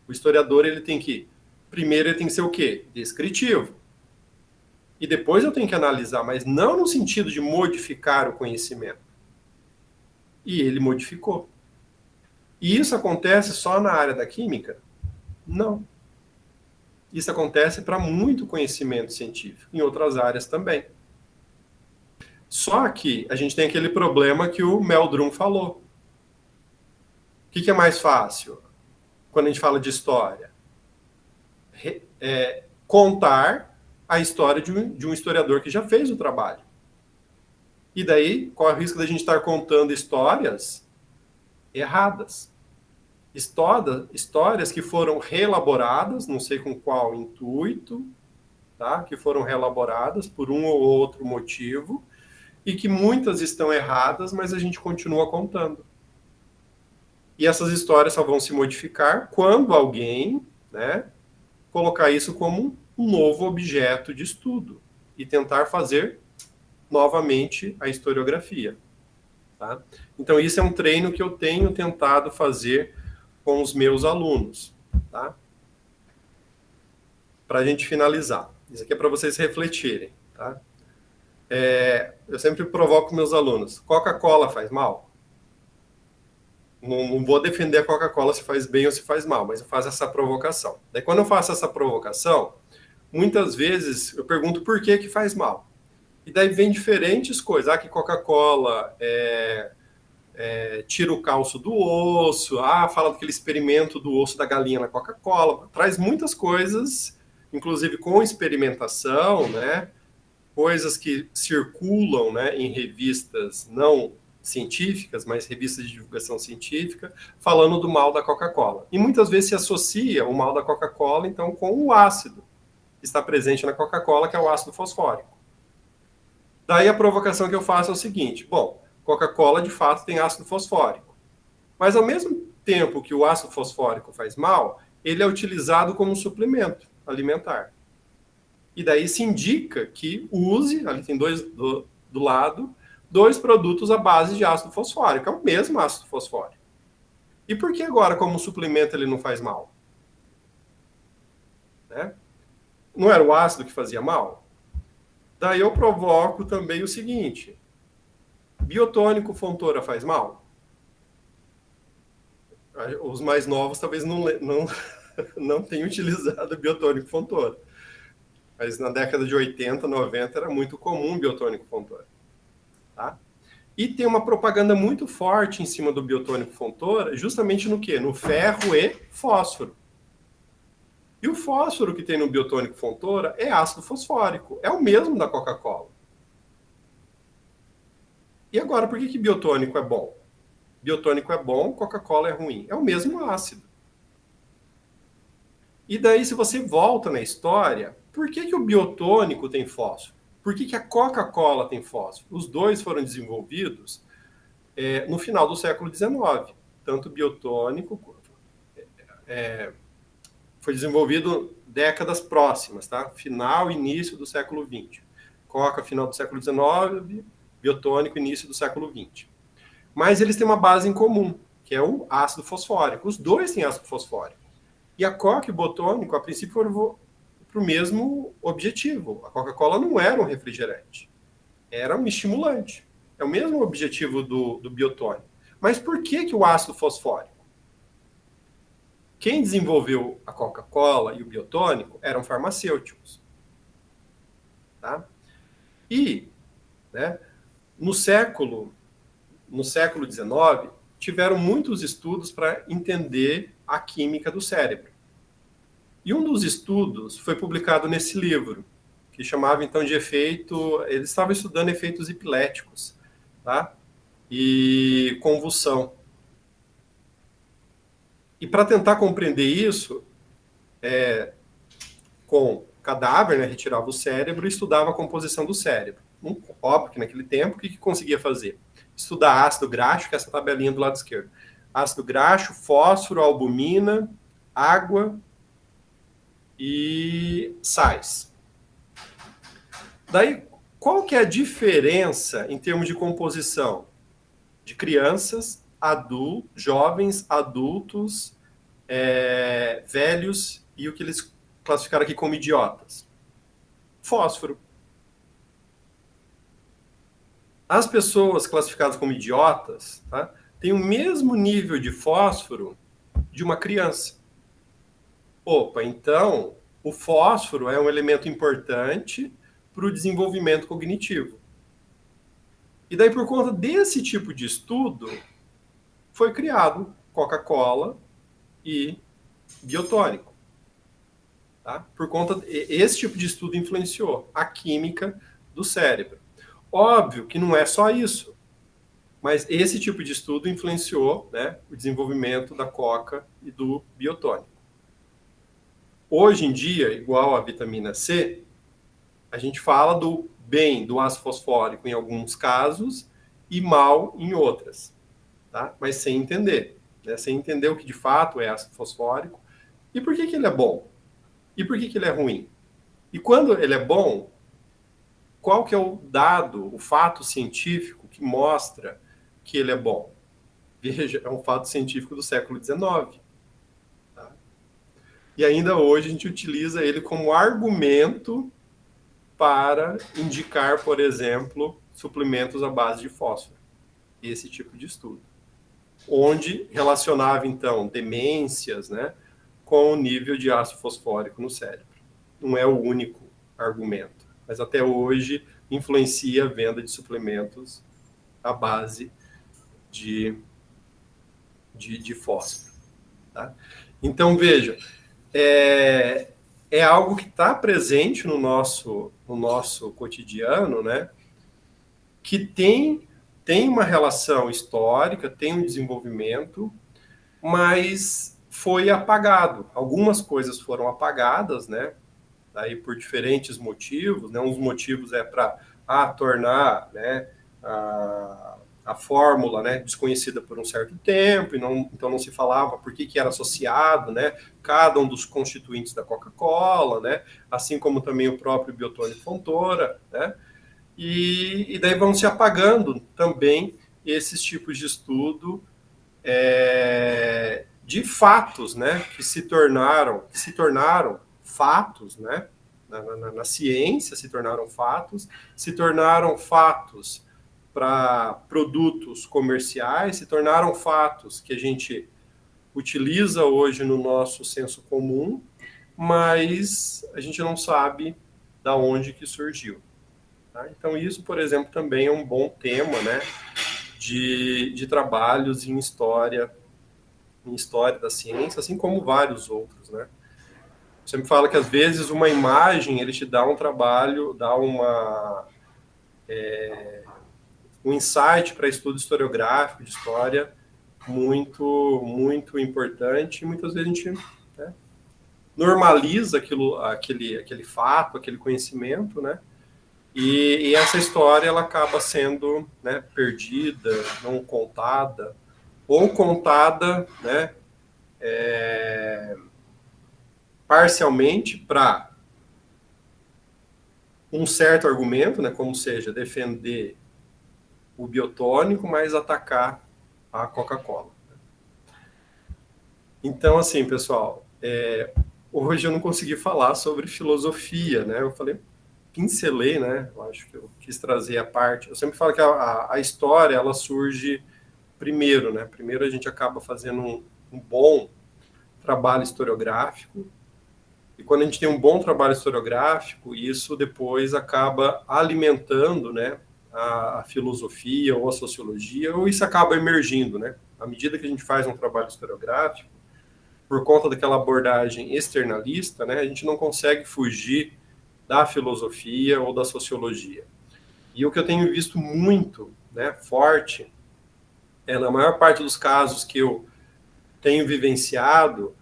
B: O historiador, ele tem que... Primeiro, ele tem que ser o quê? Descritivo. E depois eu tenho que analisar, mas não no sentido de modificar o conhecimento. E ele modificou. E isso acontece só na área da química? Não. Isso acontece para muito conhecimento científico, em outras áreas também. Só que a gente tem aquele problema que o Meldrum falou. O que é mais fácil quando a gente fala de história? Contar a história de um historiador que já fez o trabalho. E daí, qual é o risco da gente estar contando histórias erradas? Histórias que foram reelaboradas, não sei com qual intuito, tá? Que foram reelaboradas por um ou outro motivo, e que muitas estão erradas, mas a gente continua contando. E essas histórias só vão se modificar quando alguém, né, colocar isso como um novo objeto de estudo e tentar fazer novamente a historiografia. Tá? Então, isso é um treino que eu tenho tentado fazer com os meus alunos. Tá? Para a gente finalizar. Isso aqui é para vocês refletirem. Tá? Eu sempre provoco meus alunos. Coca-Cola faz mal? Não vou defender a Coca-Cola se faz bem ou se faz mal, mas eu faço essa provocação. Daí, quando eu faço essa provocação, muitas vezes eu pergunto por que faz mal. E daí vem diferentes coisas. Que Coca-Cola tira o cálcio do osso. Fala daquele experimento do osso da galinha na Coca-Cola. Traz muitas coisas, inclusive com experimentação, né? Coisas que circulam, né, em revistas não científicas, mas revistas de divulgação científica, falando do mal da Coca-Cola. E muitas vezes se associa o mal da Coca-Cola, então, com o ácido que está presente na Coca-Cola, que é o ácido fosfórico. Daí a provocação que eu faço é o seguinte: bom, Coca-Cola de fato tem ácido fosfórico, mas ao mesmo tempo que o ácido fosfórico faz mal, ele é utilizado como suplemento alimentar. E daí se indica que use, ali tem dois do lado, 2 produtos à base de ácido fosfórico, é o mesmo ácido fosfórico. E por que agora, como suplemento, ele não faz mal? Né? Não era o ácido que fazia mal? Daí eu provoco também o seguinte: biotônico Fontoura faz mal? Os mais novos talvez não tenham utilizado biotônico Fontoura. Mas na década de 80, 90 era muito comum biotônico Fontoura. Tá? E tem uma propaganda muito forte em cima do biotônico Fontoura, justamente no quê? No ferro e fósforo. E o fósforo que tem no biotônico Fontoura é ácido fosfórico. É o mesmo da Coca-Cola. E agora, por que biotônico é bom? Biotônico é bom, Coca-Cola é ruim. É o mesmo ácido. E daí, se você volta na história, por que o biotônico tem fósforo? Por que a Coca-Cola tem fósforo? Os dois foram desenvolvidos no final do século XIX. Tanto o biotônico foi desenvolvido décadas próximas, tá? Final e início do século XX. Coca, final do século XIX, biotônico, início do século XX. Mas eles têm uma base em comum, que é o ácido fosfórico. Os dois têm ácido fosfórico. E a Coca e o biotônico, a princípio, foram para o mesmo objetivo. A Coca-Cola não era um refrigerante, era um estimulante. É o mesmo objetivo do biotônico. Mas por que o ácido fosfórico? Quem desenvolveu a Coca-Cola e o biotônico eram farmacêuticos. Tá? E, né, no século XIX, tiveram muitos estudos para entender a química do cérebro. E um dos estudos foi publicado nesse livro, que chamava então de efeito... Eles estavam estudando efeitos epiléticos, tá? E convulsão. E para tentar compreender isso, com cadáver, né, retirava o cérebro e estudava a composição do cérebro. Óbvio que naquele tempo, o que conseguia fazer? Estudar ácido gráfico, que é essa tabelinha do lado esquerdo. ácido graxo, fósforo, albumina, água e sais. Daí, qual que é a diferença em termos de composição? De crianças, jovens, adultos, velhos e o que eles classificaram aqui como idiotas. Fósforo. As pessoas classificadas como idiotas, tá, têm o mesmo nível de fósforo de uma criança. Opa, então o fósforo é um elemento importante para o desenvolvimento cognitivo. E daí, por conta desse tipo de estudo, foi criado Coca-Cola e biotônico. Tá? Por conta esse tipo de estudo influenciou a química do cérebro. Óbvio que não é só isso, mas esse tipo de estudo influenciou, né, o desenvolvimento da coca e do biotônico. Hoje em dia, igual a vitamina C, a gente fala do bem do ácido fosfórico em alguns casos e mal em outras, tá? Mas sem entender, né? Sem entender o que de fato é ácido fosfórico e por que ele é bom e por que ele é ruim. E quando ele é bom, qual que é o dado, o fato científico que mostra que ele é bom? Veja, é um fato científico do século XIX. Tá? E ainda hoje a gente utiliza ele como argumento para indicar, por exemplo, suplementos à base de fósforo. Esse tipo de estudo. Onde relacionava, então, demências, né, com o nível de ácido fosfórico no cérebro. Não é o único argumento, mas até hoje influencia a venda de suplementos à base de fósforo. Tá? Então, veja, é algo que está presente no nosso cotidiano, né? Que tem uma relação histórica, tem um desenvolvimento, mas foi apagado. Algumas coisas foram apagadas, né? Daí por diferentes motivos, né? Uns motivos é para tornar, né, a fórmula, né, desconhecida por um certo tempo, e então não se falava por que era associado, né, cada um dos constituintes da Coca-Cola, né, assim como também o próprio biotônico Fontoura, né, e daí vão se apagando também esses tipos de estudo de fatos, né, que se tornaram fatos, né, na ciência se tornaram fatos para produtos comerciais, se tornaram fatos que a gente utiliza hoje no nosso senso comum, mas a gente não sabe da onde que surgiu. Tá? Então isso, por exemplo, também é um bom tema, né, de trabalhos em história da ciência, assim como vários outros, né. Eu sempre falo que às vezes uma imagem ele te dá um trabalho, dá um insight para estudo historiográfico, de história, muito, muito importante, e muitas vezes a gente, né, normaliza aquele fato, aquele conhecimento, né, e essa história ela acaba sendo, né, perdida, não contada, ou contada, né, parcialmente para um certo argumento, né, como seja, defender o biotônico, mas atacar a Coca-Cola. Então, assim, pessoal, hoje eu não consegui falar sobre filosofia, né? Eu falei, pincelei, né? Eu acho que eu quis trazer a parte. Eu sempre falo que a história, ela surge primeiro, né? Primeiro a gente acaba fazendo um bom trabalho historiográfico, e quando a gente tem um bom trabalho historiográfico, isso depois acaba alimentando, né, a filosofia ou a sociologia, ou isso acaba emergindo, né? À medida que a gente faz um trabalho historiográfico, por conta daquela abordagem externalista, né, a gente não consegue fugir da filosofia ou da sociologia. E o que eu tenho visto muito, né, forte, na maior parte dos casos que eu tenho vivenciado,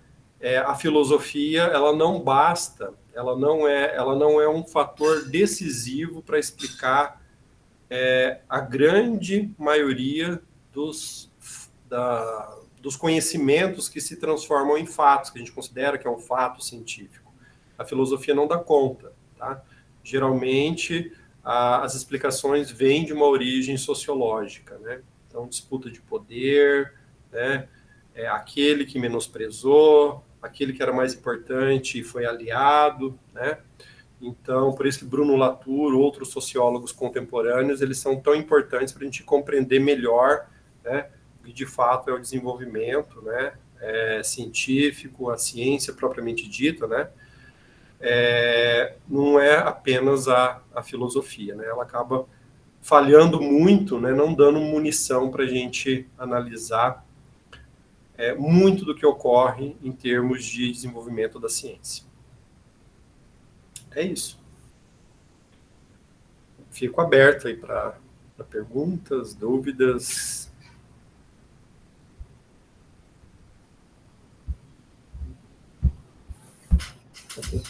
B: a filosofia ela não basta, ela não é um fator decisivo para explicar a grande maioria dos conhecimentos que se transformam em fatos, que a gente considera que é um fato científico. A filosofia não dá conta, tá? Geralmente, as explicações vêm de uma origem sociológica, né? Então, disputa de poder, né? Aquele que menosprezou, aquele que era mais importante e foi aliado, né? Então, por isso que Bruno Latour, outros sociólogos contemporâneos, eles são tão importantes para a gente compreender melhor, né, o que de fato é o desenvolvimento, né, científico, a ciência propriamente dita, né, não é apenas a filosofia, né, ela acaba falhando muito, né, não dando munição para a gente analisar muito do que ocorre em termos de desenvolvimento da ciência. É isso. Fico aberto aí para perguntas, dúvidas.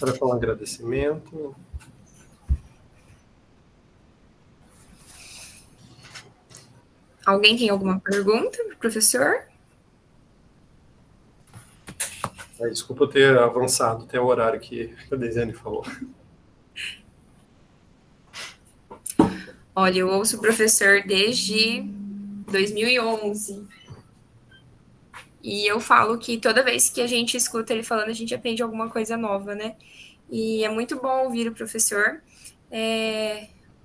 B: Para falar um agradecimento.
C: Alguém tem alguma pergunta para o professor?
B: Desculpa eu ter avançado até o horário que a Deisiane falou.
C: Olha, eu ouço o professor desde 2011. E eu falo que toda vez que a gente escuta ele falando, a gente aprende alguma coisa nova, né? E é muito bom ouvir o professor.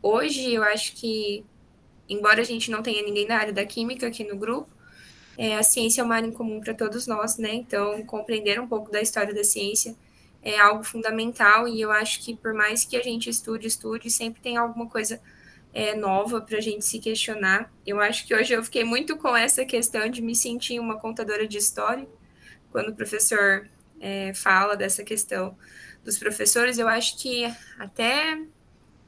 C: Hoje, eu acho que, embora a gente não tenha ninguém na área da química aqui no grupo, a ciência é uma área em comum para todos nós, né? Então, compreender um pouco da história da ciência é algo fundamental. E eu acho que, por mais que a gente estude, sempre tem alguma coisa nova para a gente se questionar. Eu acho que hoje eu fiquei muito com essa questão de me sentir uma contadora de história. Quando o professor fala dessa questão dos professores, eu acho que até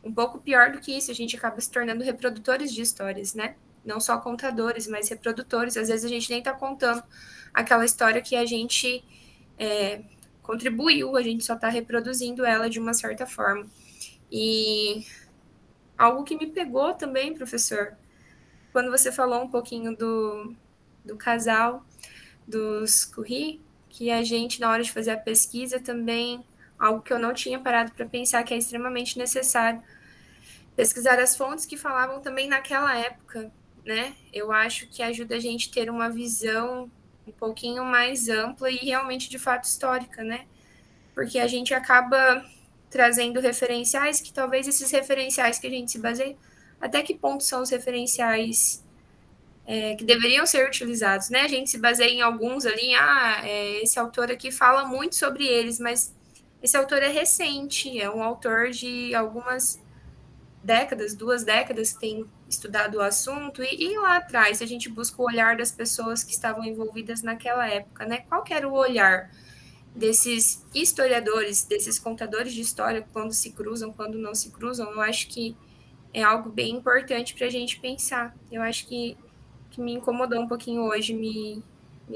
C: um pouco pior do que isso, a gente acaba se tornando reprodutores de histórias, né? Não só contadores, mas reprodutores. Às vezes a gente nem está contando aquela história que a gente contribuiu, a gente só está reproduzindo ela de uma certa forma. E algo que me pegou também, professor, quando você falou um pouquinho do casal, dos Curie, que a gente, na hora de fazer a pesquisa, também, algo que eu não tinha parado para pensar, que é extremamente necessário, pesquisar as fontes que falavam também naquela época, né? Eu acho que ajuda a gente a ter uma visão um pouquinho mais ampla e realmente, de fato, histórica, né? Porque a gente acaba trazendo referenciais que talvez esses referenciais que a gente se baseia, até que ponto são os referenciais que deveriam ser utilizados, né? A gente se baseia em alguns ali, esse autor aqui fala muito sobre eles, mas esse autor é recente, é um autor de algumas décadas, 2 décadas que tem estudado o assunto, e lá atrás a gente busca o olhar das pessoas que estavam envolvidas naquela época, né? Qual que era o olhar desses historiadores, desses contadores de história, quando se cruzam, quando não se cruzam? Eu acho que é algo bem importante para a gente pensar. Eu acho que me incomodou um pouquinho hoje me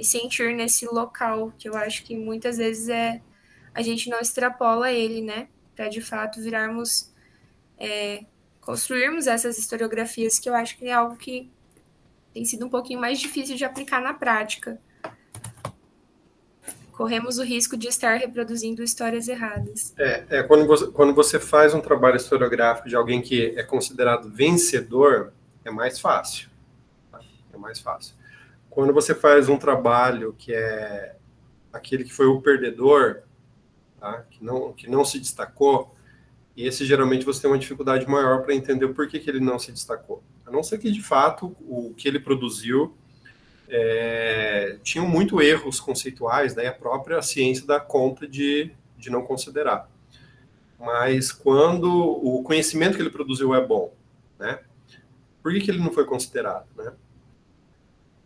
C: sentir nesse local, que eu acho que muitas vezes a gente não extrapola ele, né? Para de fato virarmos, construirmos essas historiografias, que eu acho que é algo que tem sido um pouquinho mais difícil de aplicar na prática. Corremos o risco de estar reproduzindo histórias erradas.
B: Quando você faz um trabalho historiográfico de alguém que é considerado vencedor, é mais fácil. Tá? É mais fácil. Quando você faz um trabalho que é aquele que foi o perdedor, tá? que não se destacou, e esse geralmente você tem uma dificuldade maior para entender o porquê que ele não se destacou. A não ser que, de fato, o que ele produziu tinham muito erros conceituais, daí a própria ciência dá conta de não considerar. Mas quando o conhecimento que ele produziu é bom, né? Por que ele não foi considerado, né?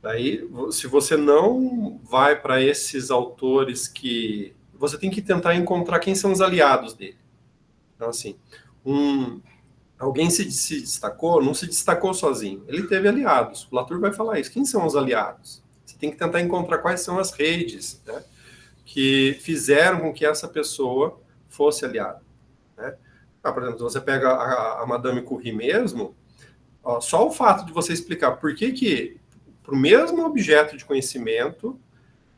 B: Daí, se você não vai para esses autores que... Você tem que tentar encontrar quem são os aliados dele. Então, assim, alguém se destacou, não se destacou sozinho. Ele teve aliados. O Latour vai falar isso. Quem são os aliados? Você tem que tentar encontrar quais são as redes, né, que fizeram com que essa pessoa fosse aliada. Né? Por exemplo, se você pega a Madame Curie mesmo, só o fato de você explicar por que para o mesmo objeto de conhecimento,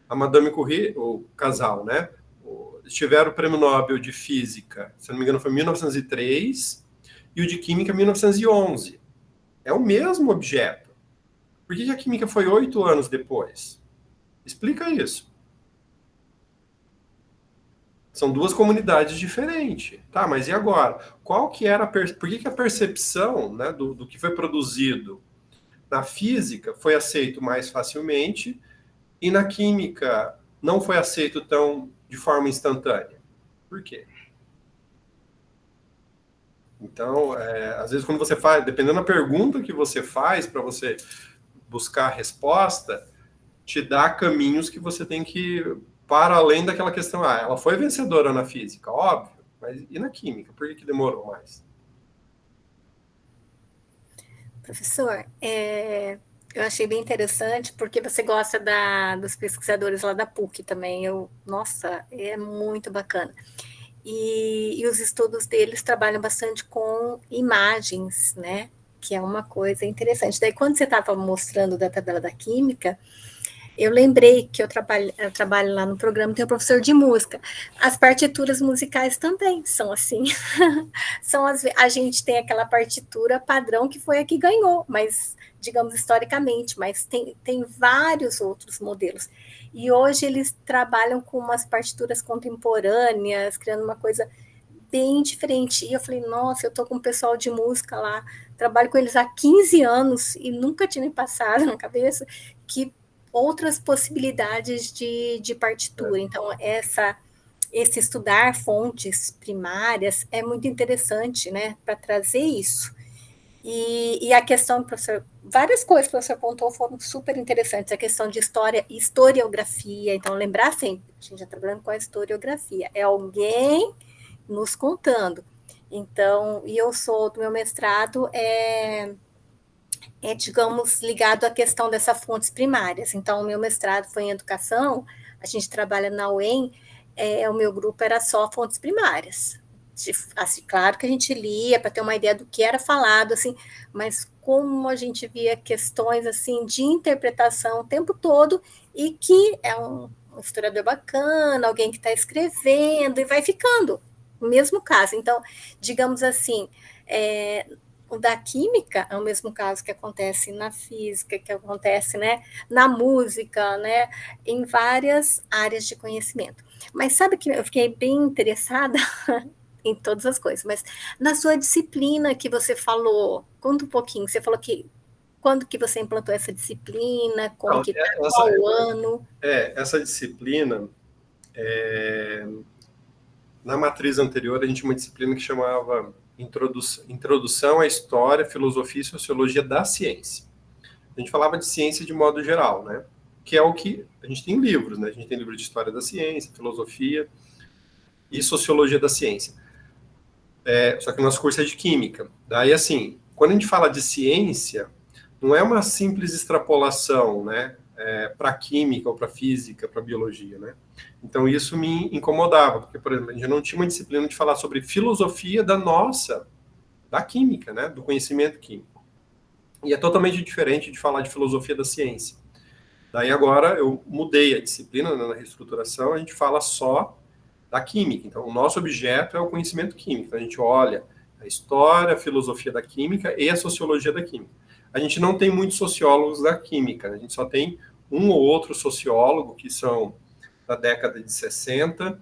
B: a Madame Curie, o casal, né? Eles tiveram o prêmio Nobel de Física, se não me engano foi em 1903, e o de Química em 1911. É o mesmo objeto. Por que a Química foi 8 anos depois? Explica isso. São duas comunidades diferentes. Tá, mas e agora? Qual que era por que a percepção, né, do que foi produzido na física foi aceito mais facilmente e na química não foi aceito tão de forma instantânea? Por quê? Então, às vezes quando você faz, dependendo da pergunta que você faz para você buscar a resposta, te dá caminhos que você tem que para além daquela questão, ela foi vencedora na física, óbvio, mas e na química? Por que demorou mais?
A: Professor, eu achei bem interessante, porque você gosta dos pesquisadores lá da PUC também. Nossa, é muito bacana. E os estudos deles trabalham bastante com imagens, né? Que é uma coisa interessante. Daí, quando você estava mostrando da tabela da química, eu lembrei que eu trabalho lá no programa, tem um professor de música. As partituras musicais também são assim. A gente tem aquela partitura padrão que foi a que ganhou, mas, digamos, historicamente, mas tem vários outros modelos. E hoje eles trabalham com umas partituras contemporâneas, criando uma coisa bem diferente. E eu falei, nossa, eu tô com um pessoal de música lá, trabalho com eles há 15 anos e nunca tinha me passado na cabeça que outras possibilidades de partitura. Então, esse estudar fontes primárias é muito interessante, né, para trazer isso. E a questão, professor, várias coisas que o professor apontou foram super interessantes. A questão de história e historiografia. Então, lembrar sempre, a gente já está trabalhando com a historiografia. É alguém nos contando. Então, e eu sou, do meu mestrado, digamos, ligado à questão dessas fontes primárias. Então, o meu mestrado foi em educação, a gente trabalha na UEM, o meu grupo era só fontes primárias. Assim, claro que a gente lia para ter uma ideia do que era falado, assim, mas como a gente via questões assim de interpretação o tempo todo e que é um historiador bacana, alguém que está escrevendo e vai ficando, o mesmo caso. Então, digamos assim, o da química é o mesmo caso que acontece na física, que acontece, né, na música, né, em várias áreas de conhecimento. Mas sabe que eu fiquei bem interessada em todas as coisas, mas na sua disciplina que você falou, conta um pouquinho, você falou que quando que você implantou essa disciplina, como que tá, qual ano?
B: Essa disciplina, na matriz anterior, a gente tinha uma disciplina que chamava Introdução à História, Filosofia e Sociologia da Ciência. A gente falava de ciência de modo geral, né? Que é o que a gente tem livros, né? A gente tem livro de História da Ciência, Filosofia e Sociologia da Ciência. Só que o nosso curso é de Química. Daí, assim, quando a gente fala de ciência, não é uma simples extrapolação, né? Para Química ou para Física, para Biologia, né? Então, isso me incomodava, porque, por exemplo, a gente não tinha uma disciplina de falar sobre filosofia da Química, né? Do conhecimento químico. E é totalmente diferente de falar de filosofia da ciência. Daí, agora, eu mudei a disciplina, né, na reestruturação, a gente fala só da química. Então, o nosso objeto é o conhecimento químico. Então, a gente olha a história, a filosofia da química e a sociologia da química. A gente não tem muitos sociólogos da química, né? A gente só tem um ou outro sociólogo que são da década de 60,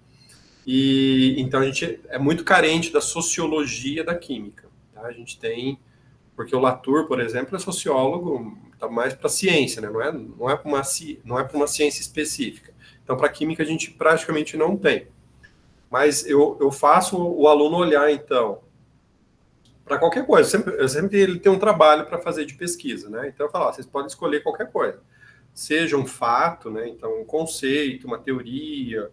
B: e então a gente é muito carente da sociologia da química. Tá? A gente tem, porque o Latour, por exemplo, é sociólogo, está mais para ciência, né? Não é para uma ciência específica. Então, para química a gente praticamente não tem. Mas eu faço o aluno olhar, então, para qualquer coisa. Eu sempre ele tem um trabalho para fazer de pesquisa, né? Então, eu falo, vocês podem escolher qualquer coisa. Seja um fato, né? Então, um conceito, uma teoria,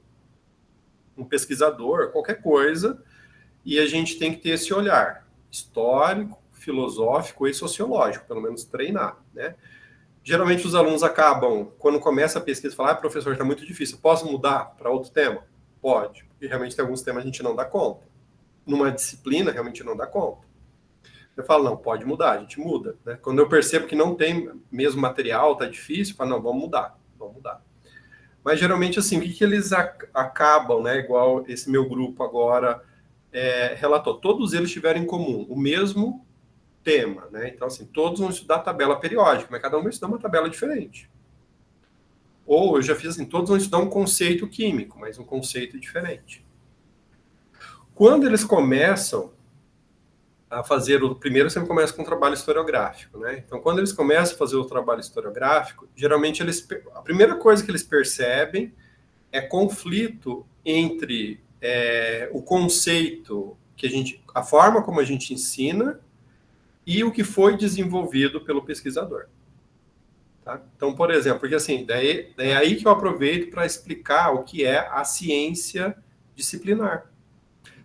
B: um pesquisador, qualquer coisa, e a gente tem que ter esse olhar histórico, filosófico e sociológico, pelo menos treinar, né? Geralmente os alunos acabam, quando começa a pesquisa, falar, professor, está muito difícil, posso mudar para outro tema? Pode, porque realmente tem alguns temas a gente não dá conta. Numa disciplina, realmente não dá conta. Eu falo, não, pode mudar, a gente muda. Né? Quando eu percebo que não tem mesmo material, tá difícil, eu falo, não, vamos mudar. Mas geralmente, assim, o que eles acabam, né? Igual esse meu grupo agora relatou, todos eles tiveram em comum o mesmo tema, né? Então, assim, todos vão estudar tabela periódica, mas cada um vai estudar uma tabela diferente. Ou eu já fiz assim, todos vão estudar um conceito químico, mas um conceito diferente. Quando eles começam a fazer primeiro sempre começa com um trabalho historiográfico, né? Então, quando eles começam a fazer o trabalho historiográfico, geralmente a primeira coisa que eles percebem é conflito entre o conceito a forma como a gente ensina e o que foi desenvolvido pelo pesquisador. Tá? Então, por exemplo, porque assim, daí é aí que eu aproveito para explicar o que é a ciência disciplinar.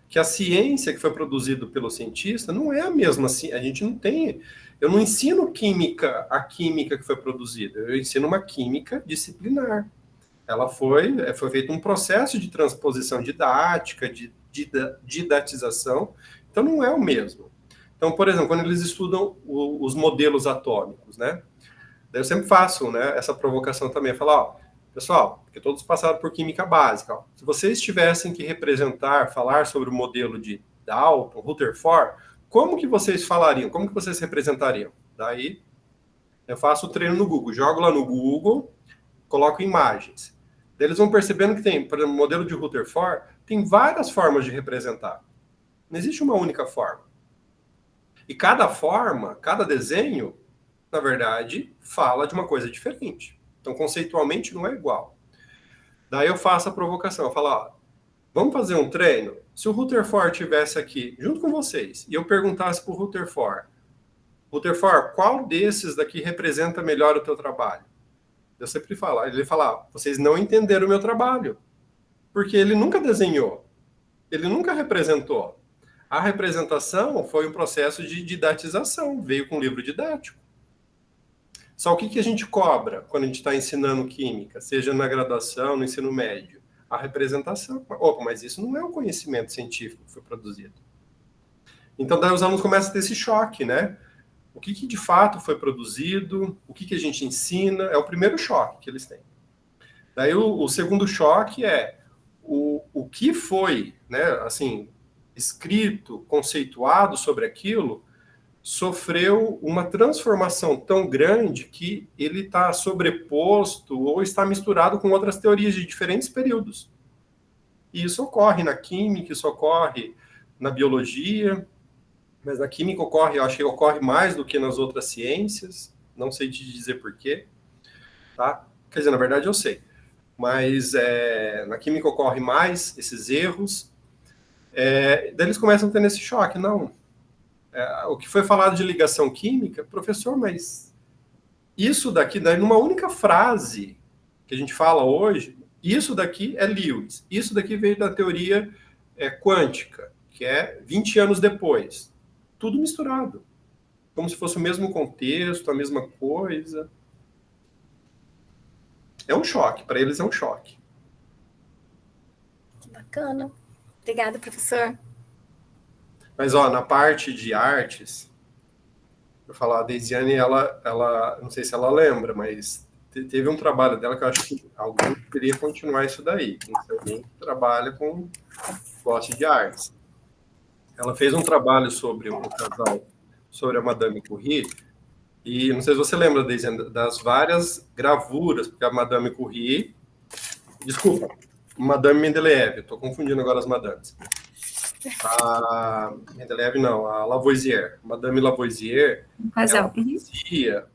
B: Que a ciência que foi produzida pelo cientista não é a mesma, a gente não tem, eu não ensino a química que foi produzida, eu ensino uma química disciplinar. Ela foi feito um processo de transposição didática, de didatização, então não é o mesmo. Então, por exemplo, quando eles estudam os modelos atômicos, né? Daí eu sempre faço, né, essa provocação também, falar, ó, pessoal, porque todos passaram por química básica, ó, se vocês tivessem que falar sobre o modelo de Dalton, Rutherford, como que vocês falariam? Como que vocês representariam? Daí eu faço o treino no Google, jogo lá no Google, coloco imagens. Daí eles vão percebendo que tem, por exemplo, o modelo de Rutherford tem várias formas de representar. Não existe uma única forma. E cada forma, cada desenho, na verdade, fala de uma coisa diferente. Então, conceitualmente, não é igual. Daí eu faço a provocação, eu falo, ó, vamos fazer um treino? Se o Rutherford estivesse aqui, junto com vocês, e eu perguntasse para o Rutherford, qual desses daqui representa melhor o teu trabalho? Eu sempre falo, ele fala, vocês não entenderam o meu trabalho, porque ele nunca desenhou, ele nunca representou. A representação foi um processo de didatização, veio com um livro didático. Só o que a gente cobra quando a gente está ensinando química, seja na graduação, no ensino médio? A representação. Opa, mas isso não é um conhecimento científico que foi produzido. Então, daí os alunos começam a ter esse choque, né? O que de fato foi produzido, o que a gente ensina, é o primeiro choque que eles têm. Daí o segundo choque é o que foi, né, assim, escrito, conceituado sobre aquilo, sofreu uma transformação tão grande que ele está sobreposto ou está misturado com outras teorias de diferentes períodos. E isso ocorre na química, isso ocorre na biologia, mas na química ocorre, eu acho que ocorre mais do que nas outras ciências, não sei te dizer porquê, tá? Quer dizer, na verdade eu sei, mas na química ocorre mais esses erros, daí eles começam a ter esse choque, não, o que foi falado de ligação química, professor, mas isso daqui, daí numa única frase que a gente fala hoje, isso daqui é Lewis, isso daqui veio da teoria quântica, que é 20 anos depois. Tudo misturado. Como se fosse o mesmo contexto, a mesma coisa. É um choque, para eles é um choque.
A: Que bacana. Obrigada, professor.
B: Mas, ó, na parte de artes, eu falar, a Deisiane, ela, não sei se ela lembra, mas teve um trabalho dela que eu acho que alguém queria continuar isso daí. Então, alguém que trabalha com gosta de artes. Ela fez um trabalho sobre um casal, sobre a Madame Curie, e não sei se você lembra, Deisiane, das várias gravuras, porque a Madame Curie, desculpa, Madame Mendeleev, estou confundindo agora as madames. A Mendeleev não, a Lavoisier, Madame Lavoisier, ela fazia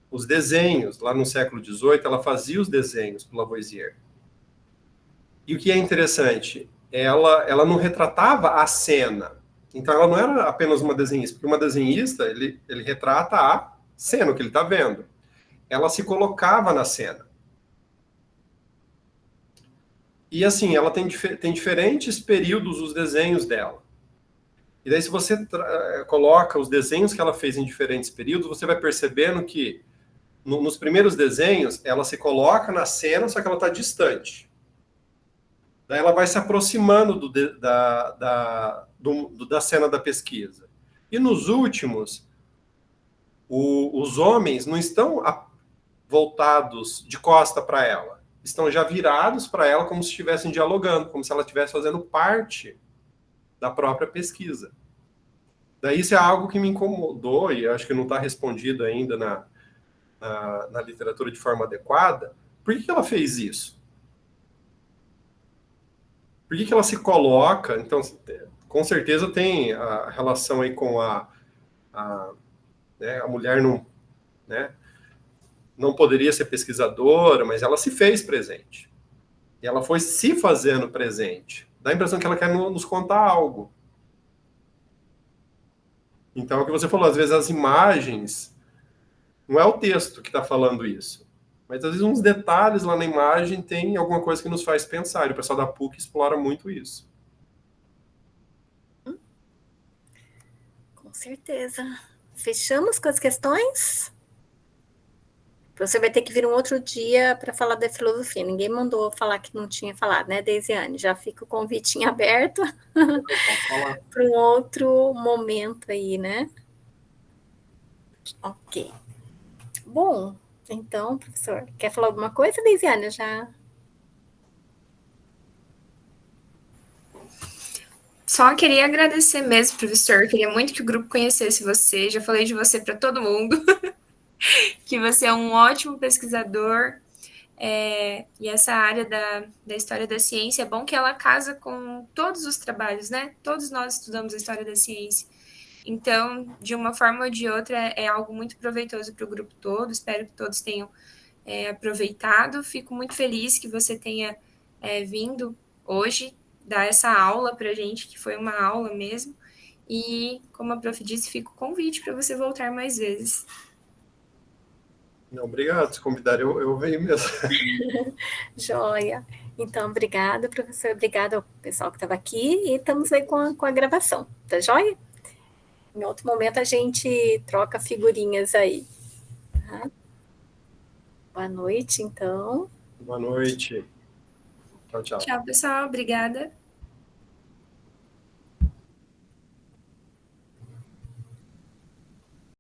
B: os desenhos, lá no século XVIII, ela fazia os desenhos para Lavoisier. E o que é interessante, ela não retratava a cena, então ela não era apenas uma desenhista, porque uma desenhista, ele retrata a cena, o que ele está vendo. Ela se colocava na cena. E assim, ela tem diferentes períodos os desenhos dela. E daí, se você coloca os desenhos que ela fez em diferentes períodos, você vai percebendo que nos primeiros desenhos, ela se coloca na cena, só que ela está distante. Daí ela vai se aproximando da cena da pesquisa. E nos últimos, os homens não estão voltados de costa para ela, estão já virados para ela como se estivessem dialogando, como se ela estivesse fazendo parte da própria pesquisa. Daí isso é algo que me incomodou, e acho que não está respondido ainda na literatura de forma adequada. Por que ela fez isso? Por que ela se coloca? Então, com certeza tem a relação aí com né, a mulher não poderia ser pesquisadora, mas ela se fez presente. E ela foi se fazendo presente. Dá a impressão que ela quer nos contar algo. Então, é o que você falou, às vezes as imagens, não é o texto que está falando isso, mas às vezes uns detalhes lá na imagem tem alguma coisa que nos faz pensar, e o pessoal da PUC explora muito isso.
A: Com certeza. Fechamos com as questões? Você vai ter que vir um outro dia para falar da filosofia. Ninguém mandou falar que não tinha falado, né, Deisiane? Já fica o convitinho aberto para um outro momento aí, né? Ok. Bom, então, professor, quer falar alguma coisa, Deisiane? Já...
C: Só queria agradecer mesmo, professor. Queria muito que o grupo conhecesse você. Já falei de você para todo mundo. Que você é um ótimo pesquisador. E essa área da história da ciência, é bom que ela casa com todos os trabalhos, né? Todos nós estudamos a história da ciência. Então, de uma forma ou de outra, é algo muito proveitoso para o grupo todo. Espero que todos tenham aproveitado. Fico muito feliz que você tenha vindo hoje dar essa aula para a gente, que foi uma aula mesmo. E, como a prof disse, fica o convite para você voltar mais vezes.
B: Não, obrigado. Se convidar, eu venho mesmo.
A: Joia. Então, obrigada, professor. Obrigada ao pessoal que estava aqui. E estamos aí com a gravação. Tá joia? Em outro momento, a gente troca figurinhas aí. Tá? Boa noite, então.
B: Boa noite. Tchau, tchau.
C: Tchau, pessoal. Obrigada.